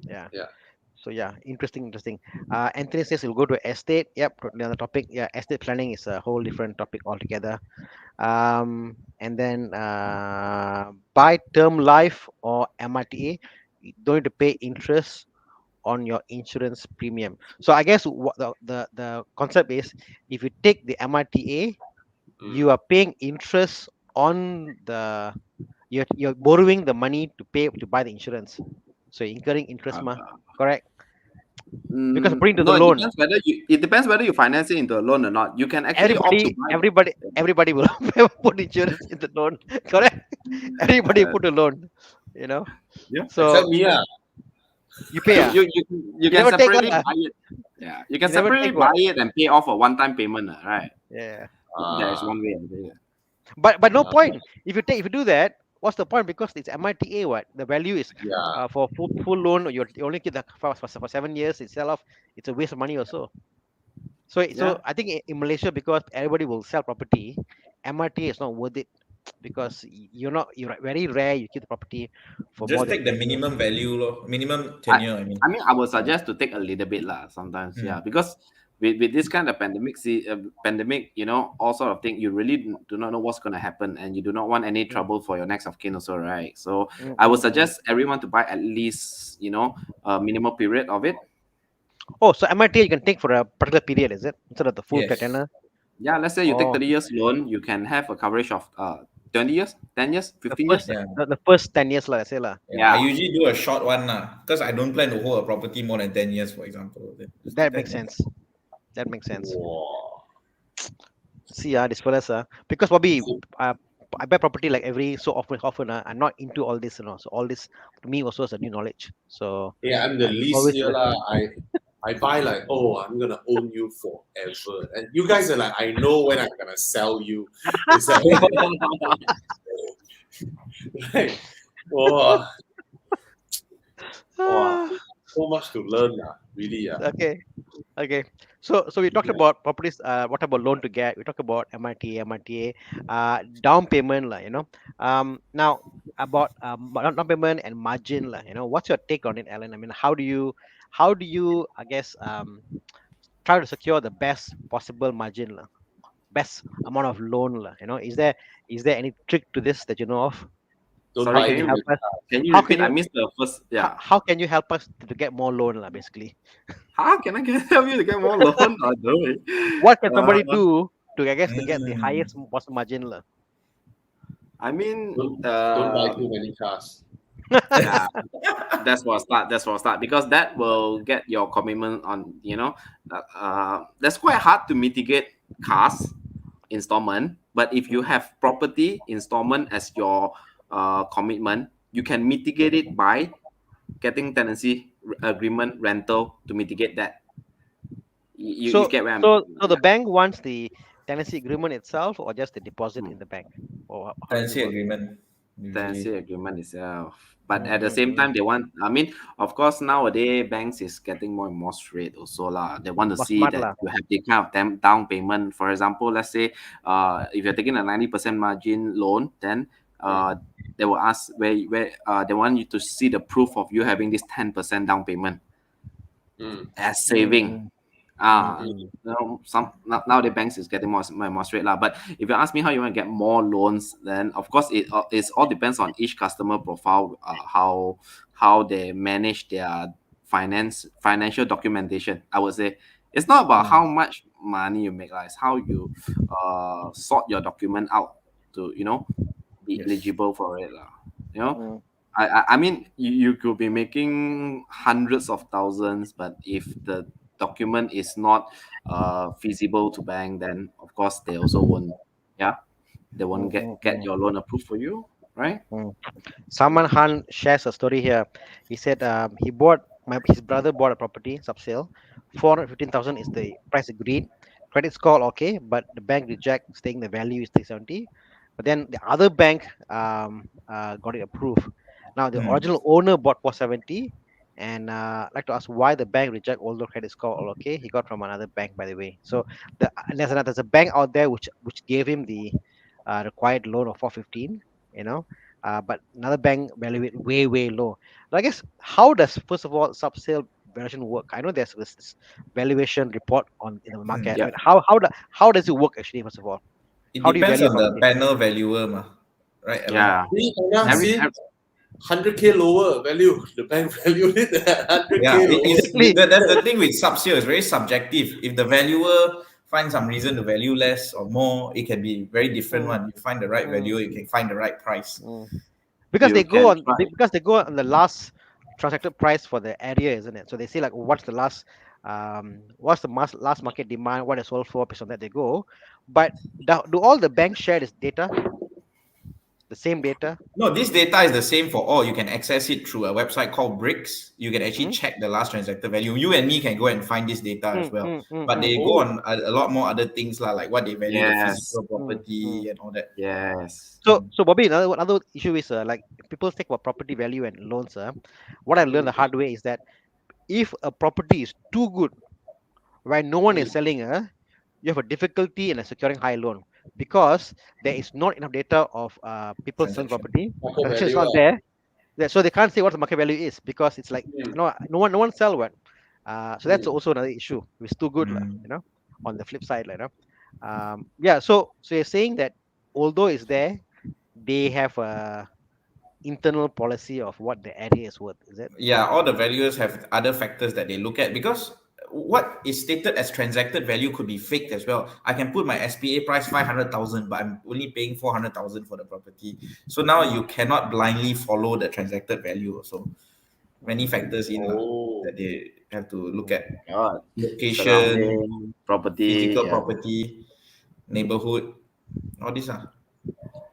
yeah. Yeah. So yeah, interesting. Anthony says he'll go to estate. Yep, totally on the topic. Yeah, estate planning is a whole different topic altogether. And then buy term life or MRTA, you don't need to pay interest on your insurance premium. So I guess what the concept is, if you take the MRTA, you are paying interest on you're borrowing the money to buy the insurance. So you're incurring interest, correct? Because according to the no, it loan, depends whether you finance it into a loan or not. You can actually opt to everybody will put insurance in the loan, correct? Everybody put a loan, you know. Yeah. So Except me, you pay. You can never take one, separately buy it. Yeah, you can You never separately take one. buy it and pay off a one-time payment, right? Yeah. That is one way of doing it. But no point. If you do that, what's the point? Because it's MITA. What the value is yeah. for full loan, you only get the for 7 years. It's sell off. It's a waste of money also. So Yeah. I think in Malaysia, because everybody will sell property, MRTA is not worth it, because you're very rare. You keep the property for more Just than take the 10 years. minimum value, lor. Minimum tenure. I mean. I mean, I would suggest to take a little bit lah. Sometimes, yeah, because with this kind of pandemic, all sort of thing, you really do not know what's going to happen, and you do not want any trouble for your next of kin also, right? So I would suggest everyone to buy at least, a minimum period of it. Oh, so MRTA you can take for a particular period, is it, instead of the full Yes. tenure? Yeah, let's say you take Oh. 30 years loan, you can have a coverage of 20 years, 10 years, 15 years. Yeah. The first 10 years, let's say lah. Yeah. I usually do a short one because I don't plan to hold a property more than 10 years, for example. Just That 10 makes years. sense. That makes sense. Wow. See, this fellas, because Bobby, I buy property like every so often. I'm not into all this, So all this to me also is a new knowledge. So Yeah, I'm the least always here lah. I buy like, I'm gonna own you forever, and you guys are like, I know when I'm gonna sell you. It's like, like, wow, so much to learn, really. Okay. So we talked about properties. What about loan to get? We talked about MRTA, down payment, now about down payment and margin, What's your take on it, Alan? I mean, how do you, I guess, try to secure the best possible margin, best amount of loan, Is there any trick to this that you know of? Don't Sorry, buy can it. you help us? Can you How repeat? can I you- missed the first. Yeah. How can you help us to get more loan, basically? How can I help you to get more loan? I don't know. What can somebody do to, I guess, to get the Mm. highest possible margin, I mean, Don't buy too many cars. yeah, that's for a start because that will get your commitment on. That's quite hard to mitigate cars installment, but if you have property installment as your commitment, you can mitigate it by getting tenancy agreement rental to mitigate that. You So get where I'm the bank wants the tenancy agreement itself, or just the deposit in the bank, or how does it Tenancy work? agreement Tenancy usually. agreement itself. But Mm, at the mm, same mm. time, they want. I mean, of course, nowadays banks is getting more and more straight also lah. They want to But see smart that lah. you have the kind of down payment. For example, let's say, if you're taking a 90% margin loan, then they will ask where they want you to see the proof of you having this 10% down payment Mm. as Mm, saving. mm, mm, Ah, mm, some now the banks is getting more straight lah. But if you ask me how you want to get more loans, then of course it all depends on each customer profile, how they manage their financial documentation. I would say it's not about mm, how much money you make, lah. It's how you sort your document out to be Yes. eligible for it, lah. You know, mm, I mean, you could be making hundreds of thousands, but if the document is not feasible to bank, then of course they also won't, yeah, they won't mm, get mm, your loan approved for you, right? mm. Salman Khan shares a story here. He said he bought his brother bought a property subsale. 415,000 is the price agreed. Credit score okay, but the bank reject, saying the value is 370. But then the other bank got it approved. Now the Hmm. original owner bought 470, and I'd like to ask why the bank reject, although credit score all okay. He got from another bank, by the way. So there's a bank out there which gave him the required loan of 415. You know, but another bank value it way low. So I guess how does, first of all, subsale valuation work? I know there's this valuation report on in the market. I Yeah. mean, how does it work actually? First of all, It how do you depends value a on the property? panel valuer, mah. Right, Alan? Yeah. See, Anna, Every, see, every 100K lower value. The bank valued it at Yeah, 100K lower. Exactly. that's the thing with subsale. It's very subjective. If the valuer finds some reason to value less or more, it can be very different Mm, one. You find the right mm, valuer, you can find the right price. mm. Because you they go can on try. because they go on the last transacted price for the area, isn't it? So they say like what's the last what's the last market demand, what is sold for, based on that they go. But do all the banks share this data, the same data? No, this data is the same for all. You can access it through a website called Bricks. You can actually Mm, check the last transacted value. You and me can go and find this data as mm, well. mm, mm, But mm, they go Oh, on a lot more other things, like what they value the Yes. physical mm, mm. property and all that. Yes. So Bobby, another issue is like people think about property value and loans. What I learned the hard way is that if a property is too good, where no one is selling, you have a difficulty in securing high loan because there is not enough data of people selling Transaction. property. market Transaction is value. not there. So they can't say what the market value is because it's like Mm. no one sell what. So that's Mm. also another issue. It's too good, lah, Mm. on the flip side, like, yeah. So you're saying that although it's there, they have a internal policy of what the area is worth. Is it? Yeah, all the valuers have other factors that they look at because what is stated as transacted value could be faked as well. I can put my SPA price 500,000, but I'm only paying 400,000 for the property. So now Mm, you cannot blindly follow the transacted value. So many mm, factors in Oh, that they have to look mm, at: God. location, Surrounding property. physical Yeah. property, neighborhood, all these are.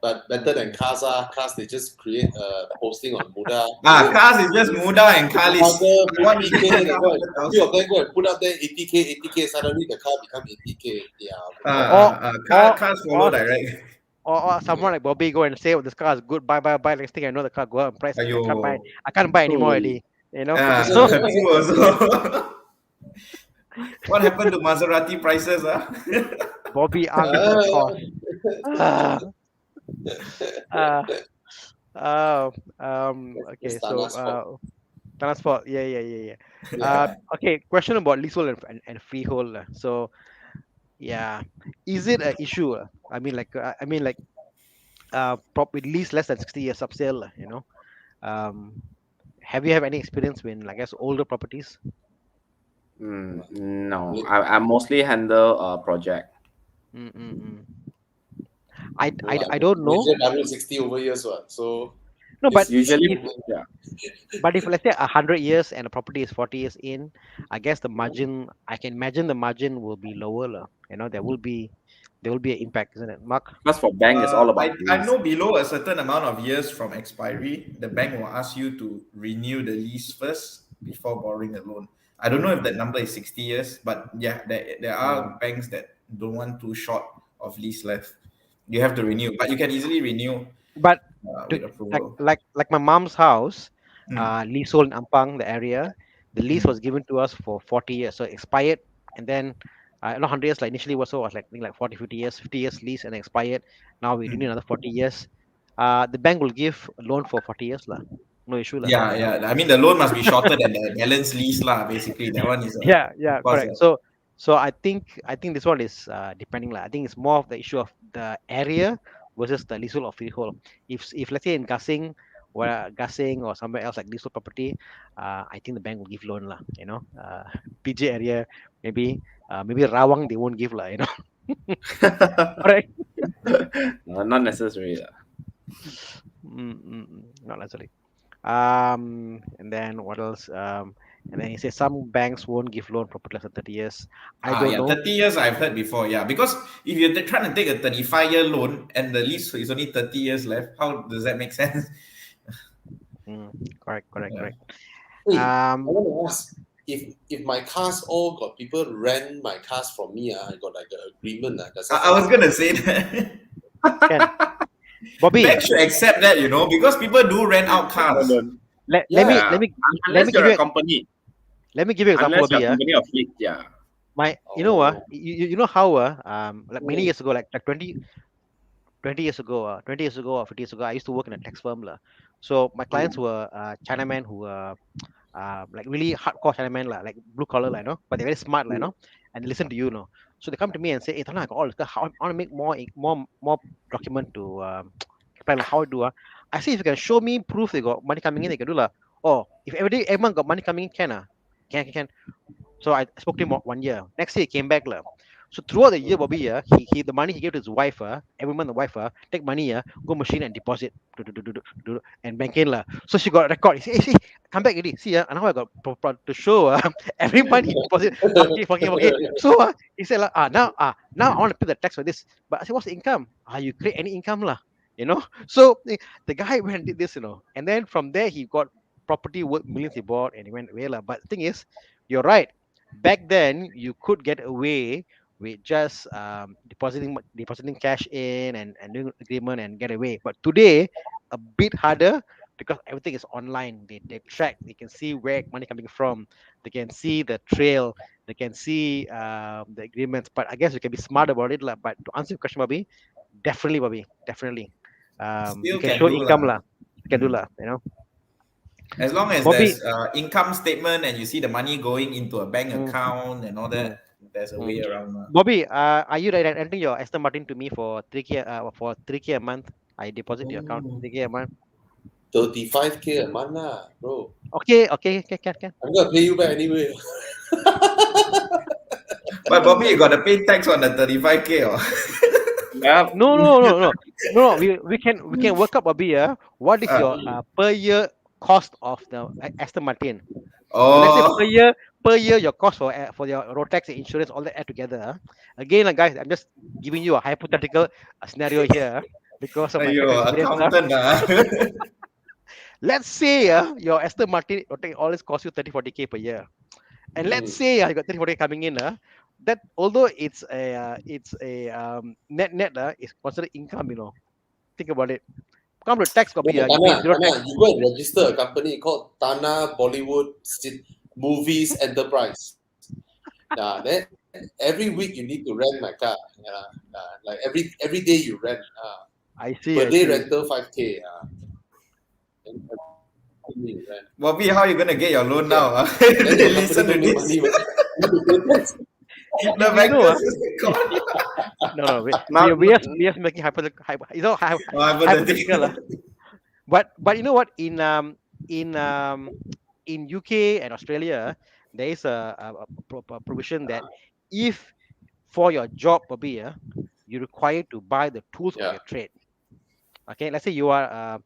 but better than cars. Cars, they just create a posting on Muda. Cars is just Muda and Kalis. I want 50K, then they go and, few 100,000. of them go and put up there 80K, 80K. Suddenly the car become 80K. Yeah, Muda. or or Cars follow or direct. or someone like Bobby go and say, "Oh, this car is good. Buy." Next thing I know, the car go up in price. Ayo. I can't buy anymore True. already. So True also. What happened to Maserati prices? Bobby Ang is the Ah, cause. Ah, ah, okay, it's so Tana's fault. transport. Yeah. Yeah. Okay. Question about leasehold and freehold. So yeah, is it an issue? With lease less than 60 years subsale. Um, have you have any experience when, I guess, older properties? No, I mostly handle project. Mm. No lah, I don't know. Malaysia done 60 over years, what? So No, it's but Usually, if yeah. but if let's say 100 years and a property is 40 years in, I guess the margin, I can imagine the margin will be lower, lah. There will be an impact, isn't it, Mark? Because for bank, it's all about I risk. know below a certain amount of years from expiry, the bank will ask you to renew the lease first before borrowing a loan. I don't know if that number is 60 years, but yeah, there are Mm, banks that don't want too short of lease left. You have to renew, but you can easily renew But to, with approval. like my mom's house, Mm. leasehold in Ampang, the area, the lease Mm. was given to us for 40 years, so it expired, and then not 100 years, like initially was like I think like 40, 50 years, 50 years lease, and expired. Now we renew Mm. another 40 years. The bank will give a loan for 40 years lah. No issue lah. Yeah, You know. yeah. I mean, the loan must be shorter than the balance lease lah. Basically, that one is Yeah, of course. correct. So I think this one is depending lah. I think it's more of the issue of the area versus the leasehold or freehold. If let's say in Gasing, where Gasing or somewhere else like leasehold property, I think the bank will give loan lah. You know, PJ area maybe Rawang they won't give lah. You know, correct? No, not necessary. Not necessarily. And then what else? And then he says some banks won't give loan property less than 30 years. I don't Yeah, know. 30 years I've heard before. Yeah, because if you're trying to take a 35-year loan and the lease is only 30 years left, how does that make sense? Correct. Hey, I want to ask if my cars all got people rent my cars from me, I got like an agreement. Does that I was gonna say that. Can. Bobby, Banks should accept that, because people do rent out cars. let Yeah. me Unless give you're you a company. let me give you an example, Unless Bobby. you're a company of fleet, yeah. You know Oh. you know how like many years ago, like 20 years ago, 20 years ago or 50 years ago, I used to work in a tax firm lah. So my clients were Chinamen who were like really hardcore Chinamen lah, like blue collar lah, but they're very smart lah, and they listen to you, So they come to me and say, "Hey, Tana, I got all this. How I want to make more document to plan how I do. I say if you can show me proof they got money coming in, they can do lah. Oh, if everyone got money coming in, can can. So I spoke to him 1 year. Next year he came back lah. So throughout the year, Bobby, he the money he gave to his wife, every month the wife, take money, go machine and deposit, and bank in lah. So she got a record. He said, hey, see, come back already. See, and now I got to show every month he deposit. Okay. So he said now I want to pay the tax for this. But I said, what's the income? You create any income lah, So the guy went and did this, and then from there he got property worth millions he bought and he went away lah. But the thing is, you're right. Back then you could get away with just depositing cash in and doing agreement and get away. But today, a bit harder because everything is online. They track, they can see where money coming from, they can see the trail, they can see the agreements. But I guess we can be smart about it, lah. But to answer your question, Bobby, definitely. You Still can can show do income, lah. lah. You can do lah, As long as Bobby, there's income statement and you see the money going into a bank account and all that, there's a way around. Bobby, are you renting your Aston Martin to me for 3K a month? I deposit to your account 3K a month. 35K a month lah, bro. Okay, can. I'm gonna pay you back anyway. But Bobby, you got to pay tax on the 35K. Yeah. No. We can work up, Bobby. What is your per year cost of the Aston Martin? So let's say per year your cost for your road tax and insurance, all that add together. Again, guys, I'm just giving you a hypothetical scenario here because of my accountant. Let's say your Aston Martin always cost you 30-40K per year, and let's say you got 30-40K coming in. That although it's a net is considered income. Think about it. Come to tax copy. No, You pay zero tax. Tana, you go and register a company called Tana Bollywood Movies Enterprise. Then every week you need to rent my car. Like every day you rent. I see. Per day rental 5K. Bobby, how are you gonna get your loan now? They listen to this. The bankers No. We are making hypothetical. Hypothetical. But you know what? In UK and Australia, there is a provision that if for your job, Bobby, you're required to buy the tools of your trade. Okay, let's say you are a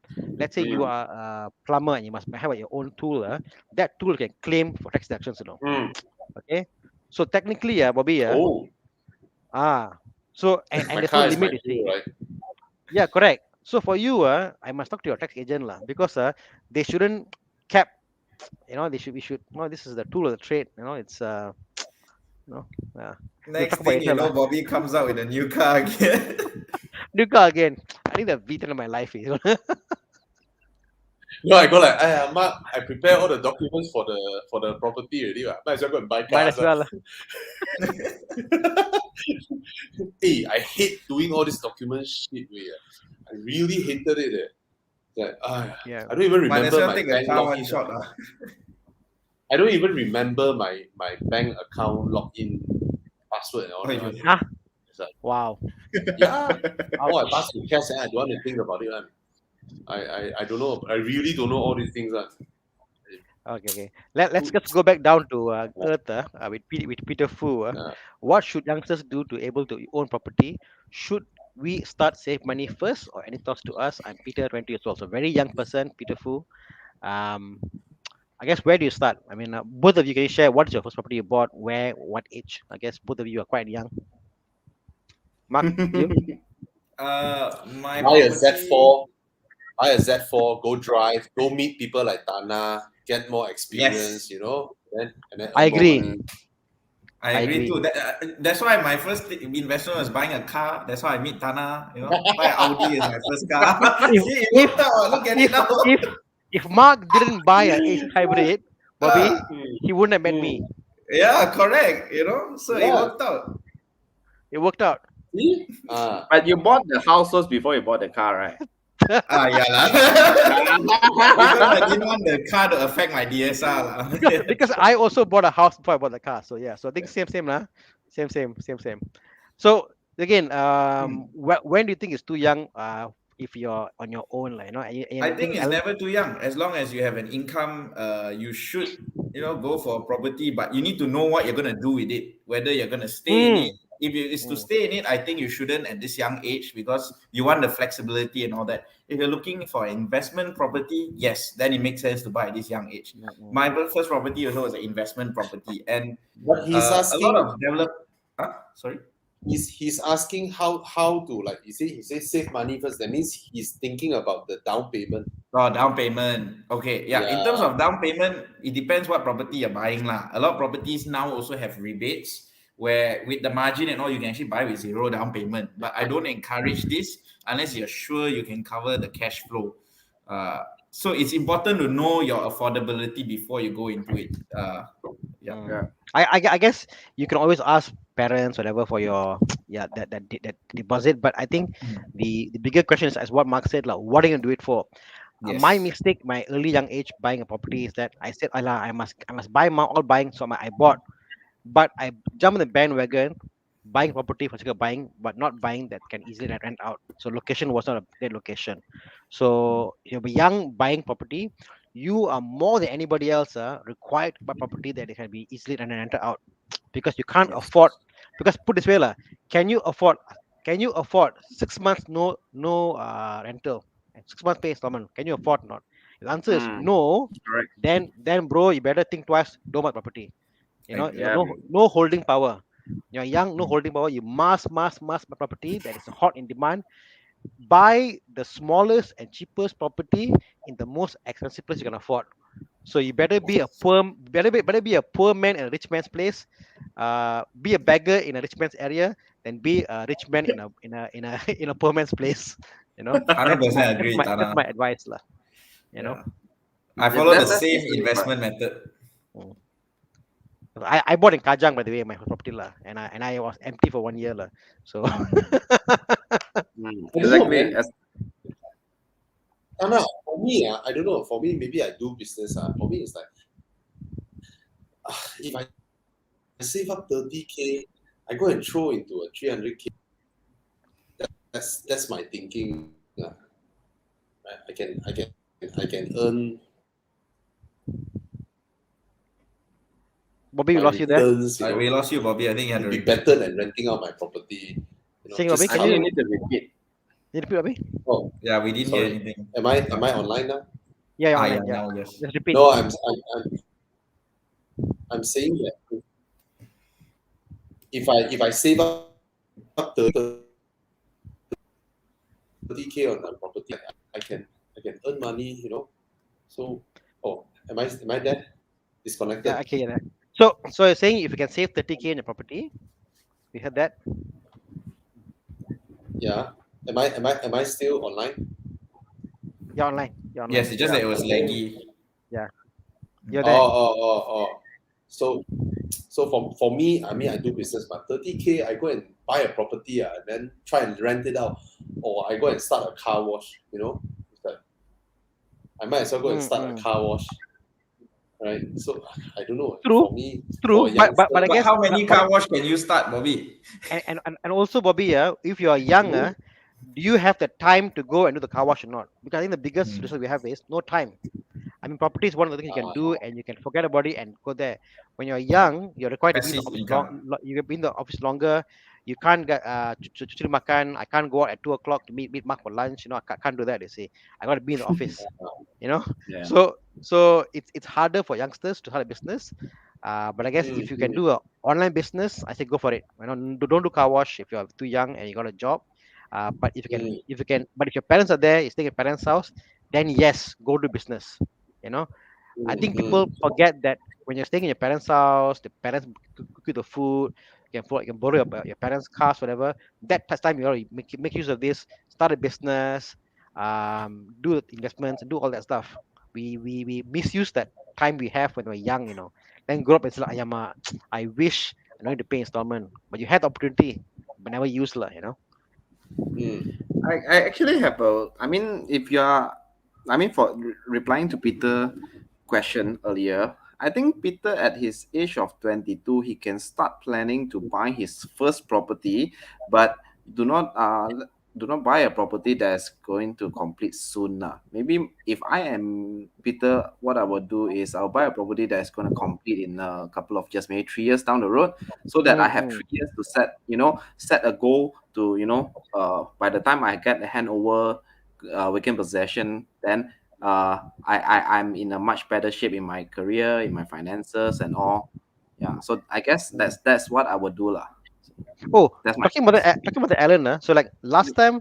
plumber and you must have your own tool. That tool can claim for tax deductions. Okay, so technically, Bobby. So and there's no limit. Right? Yeah, correct. So for you, I must talk to your tax agent because they shouldn't cap. We should. No, this is the tool of the trade. It's No, yeah. We'll Next talk about thing it you later, know, lah. Bobby comes out with a new car again. New car again. I think the V10 of my life is. No, I go like, Mark, I prepare all the documents for the property already. Might as well go and buy Might cars. as well. Lah. Hey, I hate doing all this document shit. I really hated it. Like, Yeah. I don't even Might as remember well my take a bank car one login. shot. I don't even remember my bank account login password and all Oh, that. Huh? It's like, Wow. yeah. Oh, I Ouch. pass to cash and I don't want to think about it. I don't know. I really don't know all these things. Okay. Let's just go back down to Quota with Peter Fu. What should youngsters do to able to own property? Should we start save money first, or any thoughts to us? I'm Peter, 20 years old, so very young person, Peter Fu. Um, I guess where do you start? I mean, both of you can you share what is your first property you bought, where, what age? I guess both of you are quite young. Mark, you? My Buy a property. Z4. Buy a Z4. Go drive. Go meet people like Tana. Get more experience. Yes. You know. And then I earn more agree. money. I I agree agree. too. That's why my first investment was buying a car. That's how I meet Tana. You know, buy an Audi as my first car. If See, it if worked out. Look at it if now. if if Mark didn't buy a A6 hybrid, Bobby, Ah, he wouldn't have met me. yeah, correct. You know, so it Yeah. worked out. It worked out. See? But you bought the house first before you bought the car, right? Yeah lah. Because I didn't want the car to affect my DSR lah. because I also bought a house before I bought the car. So yeah, so I think same lah. Same. So again, when do you think it's too young? If you're on your own, like, you know, I think it's never too young. As long as you have an income, you should, go for a property, but you need to know what you're gonna do with it. Whether you're gonna stay in it. If it is to stay in it, I think you shouldn't at this young age because you want the flexibility and all that. If you're looking for investment property, yes, then it makes sense to buy at this young age. My first property also was an investment property, and But he's a lot asking. of sorry. He's asking how to, like, he says save money first. That means he's thinking about the down payment. Oh, down payment. Okay, yeah. In terms Yeah. of down payment, it depends what property you're buying lah. A lot of properties now also have rebates where with the margin and all you can actually buy with zero down payment. But I don't encourage this unless you're sure you can cover the cash flow. So it's important to know your affordability before you go into it. Yeah. I guess you can always ask parents whatever for your that deposit. But I think the bigger question is, as what Mark said, like, what are you gonna do it for? My Yes. mistake, my early young age buying a property is that I said, Allah, I must buy all buying. So I bought, but I jumped on the bandwagon, buying property for sake of buying, but not buying that can easily rent out. So location was not a great location. So you're young buying property, you are more than anybody else required to buy property that it can be easily rented out, because you can't Yes. afford. Because put this way, can you afford? Can you afford 6 months no rental and 6 months pay installment? Can you afford or not? If the answer is no, Correct. then bro, you better think twice. Don't buy property. You know, Agree. Yeah. no holding power. You're young, no holding power. You must buy property that is hot in demand. Buy the smallest and cheapest property in the most expensive place you can afford. So you better be a better be a poor man in a rich man's place. Be a beggar in a rich man's area than be a rich man in a poor man's place. You know, that's 100% agree, that's Tana. my advice, lah. You know. Yeah. I follow the That's same usually investment method. Mm. I bought in Kajang, by the way, my first property lah, and I was empty for 1 year lah. So I don't know, exactly. man. Tana, for me, I don't know. For me, maybe I do business. For me, it's like, if I save up 30K, I go and throw into a 300K. That's my thinking. I can earn Bobby, we my lost you there. returns. We lost you, Bobby. I think you had to It'd be repeat. better than renting out my property. Sing, Bobby, I think you need to repeat. Can you repeat, Bobby? Oh, Yeah, we didn't hear sorry. anything. Am I online now? Yeah, you're Yeah, online, yeah. now yes. Just repeat. No, I'm saying that if I save up 30K on my property, I can earn money. So, am I there? Disconnected? Yeah, okay, yeah. So you're saying if you can save 30K in your property, we heard that. Yeah. Am I still online? You're online. You're online. Yes, it's just that it was laggy. Yeah, you're Oh, there. oh, oh, oh. So for me, I mean, I do business, but 30K, I go and buy a property, and then try and rent it out, or I go and start a car wash. It's like I might as well go and Mm, start a mm. car wash, right? So I don't know. True, For me, true. for a youngster, But I But guess how many car wash can you start, Bobby? and also Bobby, yeah, if you are younger, do you have the time to go and do the car wash or not? Because I think the biggest Hmm. reason we have is no time. I mean, property is one of the things you can uh, do, and you can forget about it and go there. When you're young, you're required to be in the Passive office income. You be in the office longer. You can't get cuci makan. I can't go out at 2 o'clock to meet Mark for lunch. I can't do that. They say I got to be in the office. You know, Yeah. so it's harder for youngsters to start a business. But I guess mm, if you can mm, do a online business, I say go for it. Don't do car wash if you're too young and you got a job. But mm, but if your parents are there, you stay at parents' house, then yes, go do business. You know, I think mm, people forget that when you're staying in your parents' house, the parents cook you the food, you can borrow your parents' cars, whatever. That time you gotta make use of this, start a business, do the investments, and do all that stuff. We misuse that time we have when we're young, Then grow up and say, like, "Ayama, I wish I don't need to pay installment," but you had the opportunity, but never used, lah. mm, I actually have a. I mean, if you are, I mean, for replying to Peter question earlier, I think Peter at his age of 22, he can start planning to buy his first property, but do not do not buy a property that's going to complete soon. Maybe if I am Peter, what I will do is I'll buy a property that's going to complete in a couple of years, maybe 3 years down the road, so that I have Mm-mm. 3 years to set a goal to by the time I get the handover, vacant possession, then I'm in a much better shape in my career, in my finances, and all. Yeah, so I guess mm, that's what I would do, lah. So Oh, that's my talking about choice. the Alan, so like last time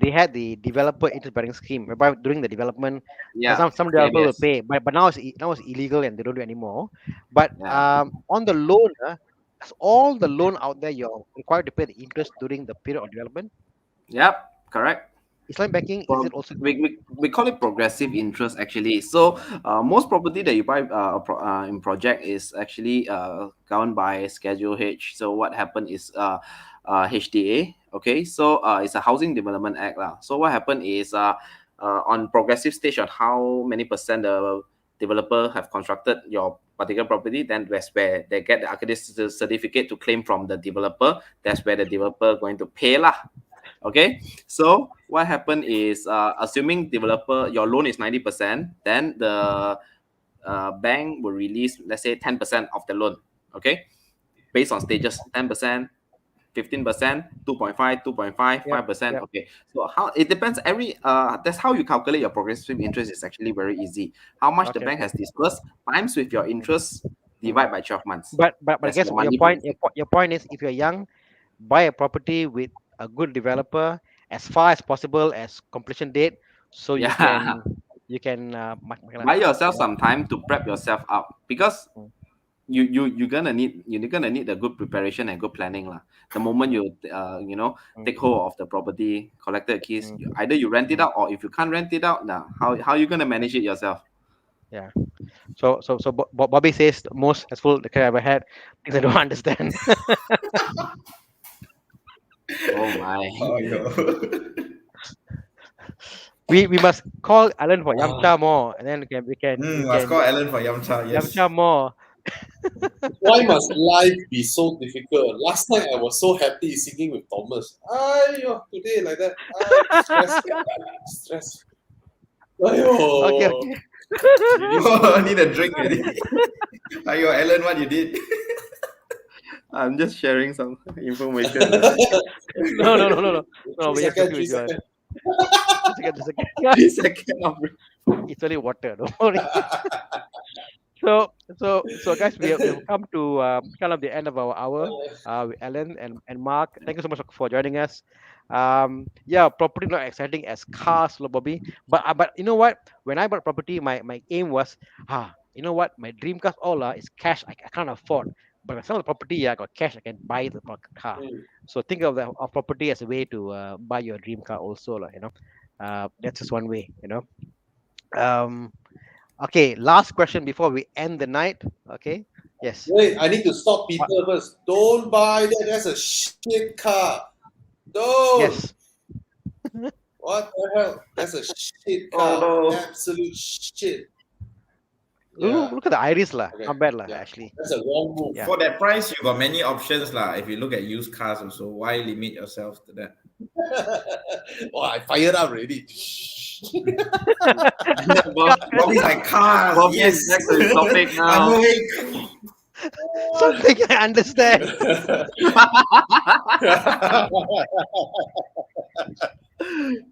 they had the developer interest bearing scheme whereby during the development Yeah, some developer will KBS. pay, but now it's illegal and they don't do anymore. But Yeah. on the loan, that's all the loan out there, you're required to pay the interest during the period of development. Yep. Correct. Islamic banking, is it also? We call it progressive interest actually. So most property that you buy in project is actually governed by Schedule H. So what happened is HDA. Okay, so it's a Housing Development Act lah. So what happened is on progressive stage on how many percent the developer have constructed your particular property, then that's where they get the accreditation certificate to claim from the developer. That's where the developer going to pay lah. Okay, so what happened is assuming developer your loan is 90%, then the bank will release, let's say, 10% of the loan. Okay, based on stages: 10%, 15%, 2.5, 2.5, Yep, 5%. yep. Okay, so how it depends. That's how you calculate your progressive interest. Is actually very easy. How much the Okay, bank okay. has disbursed times with your Mm, interest, mm. divide by 12 months. But I That's guess your your monthly point your, progressive. po- your point is, if you're young, buy a property with a good developer as far as possible as completion date, so you Yeah. can Buy yourself you know. some time to prep yourself up, because Mm, you're gonna need a good preparation and good planning lah. The moment you take mm, hold of the property, collect the keys, mm, either you rent it mm. out, or if you can't rent it out now, how you gonna manage it yourself? Yeah. So Bobby says the most successful the career I ever had. Things I don't understand. Oh my. Oh, yo. We must call Alan for ah. Yamcha more, and then we Let's can call Alan for Yamcha. Yes. Yamcha more. Why must life be so difficult? Last night I was so happy singing with Thomas. Ayo, today like that. Stress, stress. Okay, Ayo, okay. really Oh, stress. I need a drink already. Ayo, Alan, what you did? I'm just sharing some information. No, no, no, no, no. No, Three we're just second, joking three with you. second. Just a second, just a second. 3 seconds of It's only water. Don't worry. So guys, we have come to kind of the end of our hour with Alan and Mark. Thank you so much for joining us. Yeah, property not exciting as cars, Bobby. But you know what? When I bought property, my aim was you know what, my dream car all is cash. I can't afford, but if I sell the property, I got cash. I can buy the car. Mm. So think of the of property as a way to buy your dream car also, lah. That's just one way. Um, okay, last question before we end the night. Okay, yes. Wait, I need to stop Peter What? first. Don't buy that. That's a shit car. Don't. Yes. What the hell? That's a shit Oh car. no. Absolute shit. Look, Yeah. look at the iris, lah. Okay. Not bad, lah. Yeah. Actually. That's a wrong move. Yeah. For that price, you got many options lah. If you look at used cars also, why limit yourself to that? Oh, I fired up already. Bobby's like cars. Bobby Yes. is back to his topic now. I'm awake. Something I understand.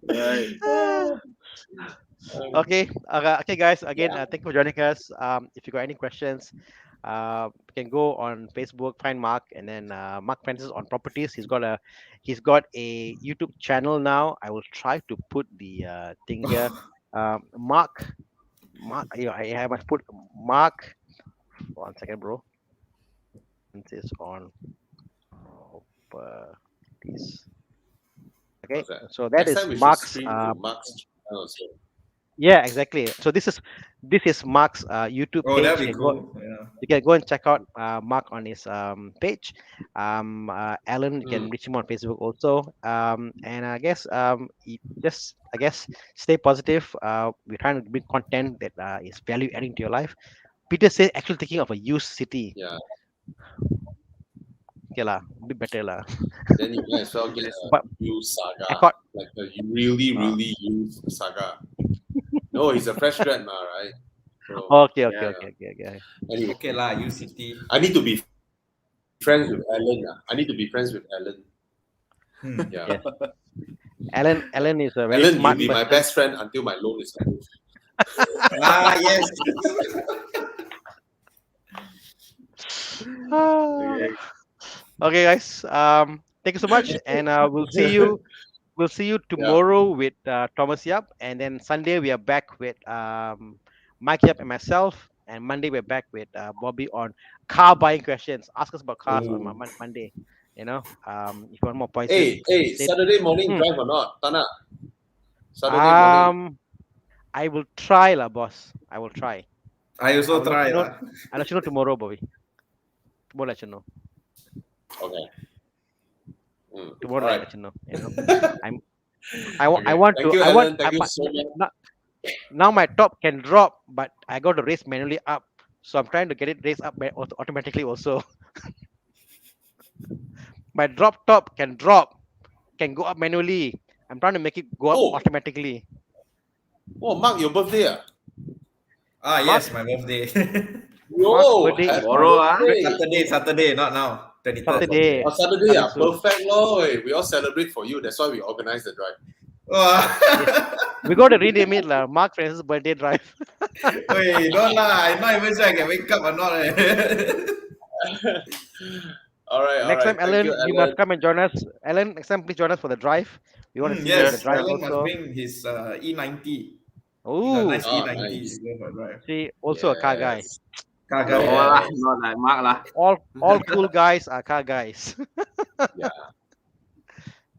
Right. Okay, guys. Again, Yeah. thank you for joining us. If you got any questions, you can go on Facebook, find Mark, and then Mark Francis on properties. He's got a YouTube channel now. I will try to put the thing here. Mark, I must put Mark. 1 second, bro. Francis on properties. Okay, Okay. so that Next is time we should Mark's. stream to Mark's channel also. Yeah, exactly. So this is Mark's YouTube Oh, page. that'd be You can go- cool. Yeah. You can go and check out Mark on his page. Alan, you can reach him on Facebook also. And I guess stay positive. We're trying to bring content that is value adding to your life. Peter said actually thinking of a used city. Yeah. Okay lah, a bit better lah. Then you might as well get a But used Saga. I thought Like a really, really used Saga. No, he's a fresh grad now, right? So, okay. Yeah. Anyway, Okay lah, UCT. I need to be friends with Alan. I need to be friends with Alan. Yeah. Yes. Alan is a very Alan, smart you'll be my person. best friend until my loan is approved. Yes. Okay, guys. Thank you so much, and we'll see you. We'll see you tomorrow with Thomas Yap, and then Sunday we are back with Mike Yap and myself, and Monday we're back with Bobby on car buying questions. Ask us about cars on Monday. If you want more points. Hey, Saturday morning drive or not? Tana? Saturday morning. I will try, lah, boss. I will try. I also I'll try let you know- lah. I'll let you know tomorrow, Bobby. Tomorrow, let you know. Okay. Tomorrow, All I'll right. let you know. I want Thank to. you, I Alan. want. Thank you but so much. now my top can drop, but I got to raise manually up. So I'm trying to get it raised up automatically also. My drop top can go up manually. I'm trying to make it go up Oh. automatically. Oh, Mark, your birthday. Yes, my birthday. Yo, birthday is happy tomorrow, birthday. Saturday, not now. 23rd. Saturday. Oh, Saturday, Coming soon. perfect, Lord. We all celebrate for you. That's why we organize the drive. We got to rename it, lah. Mark Francis birthday drive. Wait, don't lah. I'm not even sure I can wake up or not. All right. Next time, Thank Alan, you, you must come and join us. Alan, next time, please join us for the drive. We want to see you on the Yes, drive Alan must also. bring his E90. He's a Oh, nice Oh, E90 nice. to go for a drive. see, also a car guy. Yes. Car No guy. Yeah. lah, not like Mark lah. All cool guys are car guys. Yeah.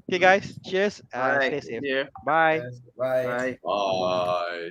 Okay, guys. Cheers. Alright, Stay safe. see you. Bye. Yes, bye. Bye. Bye.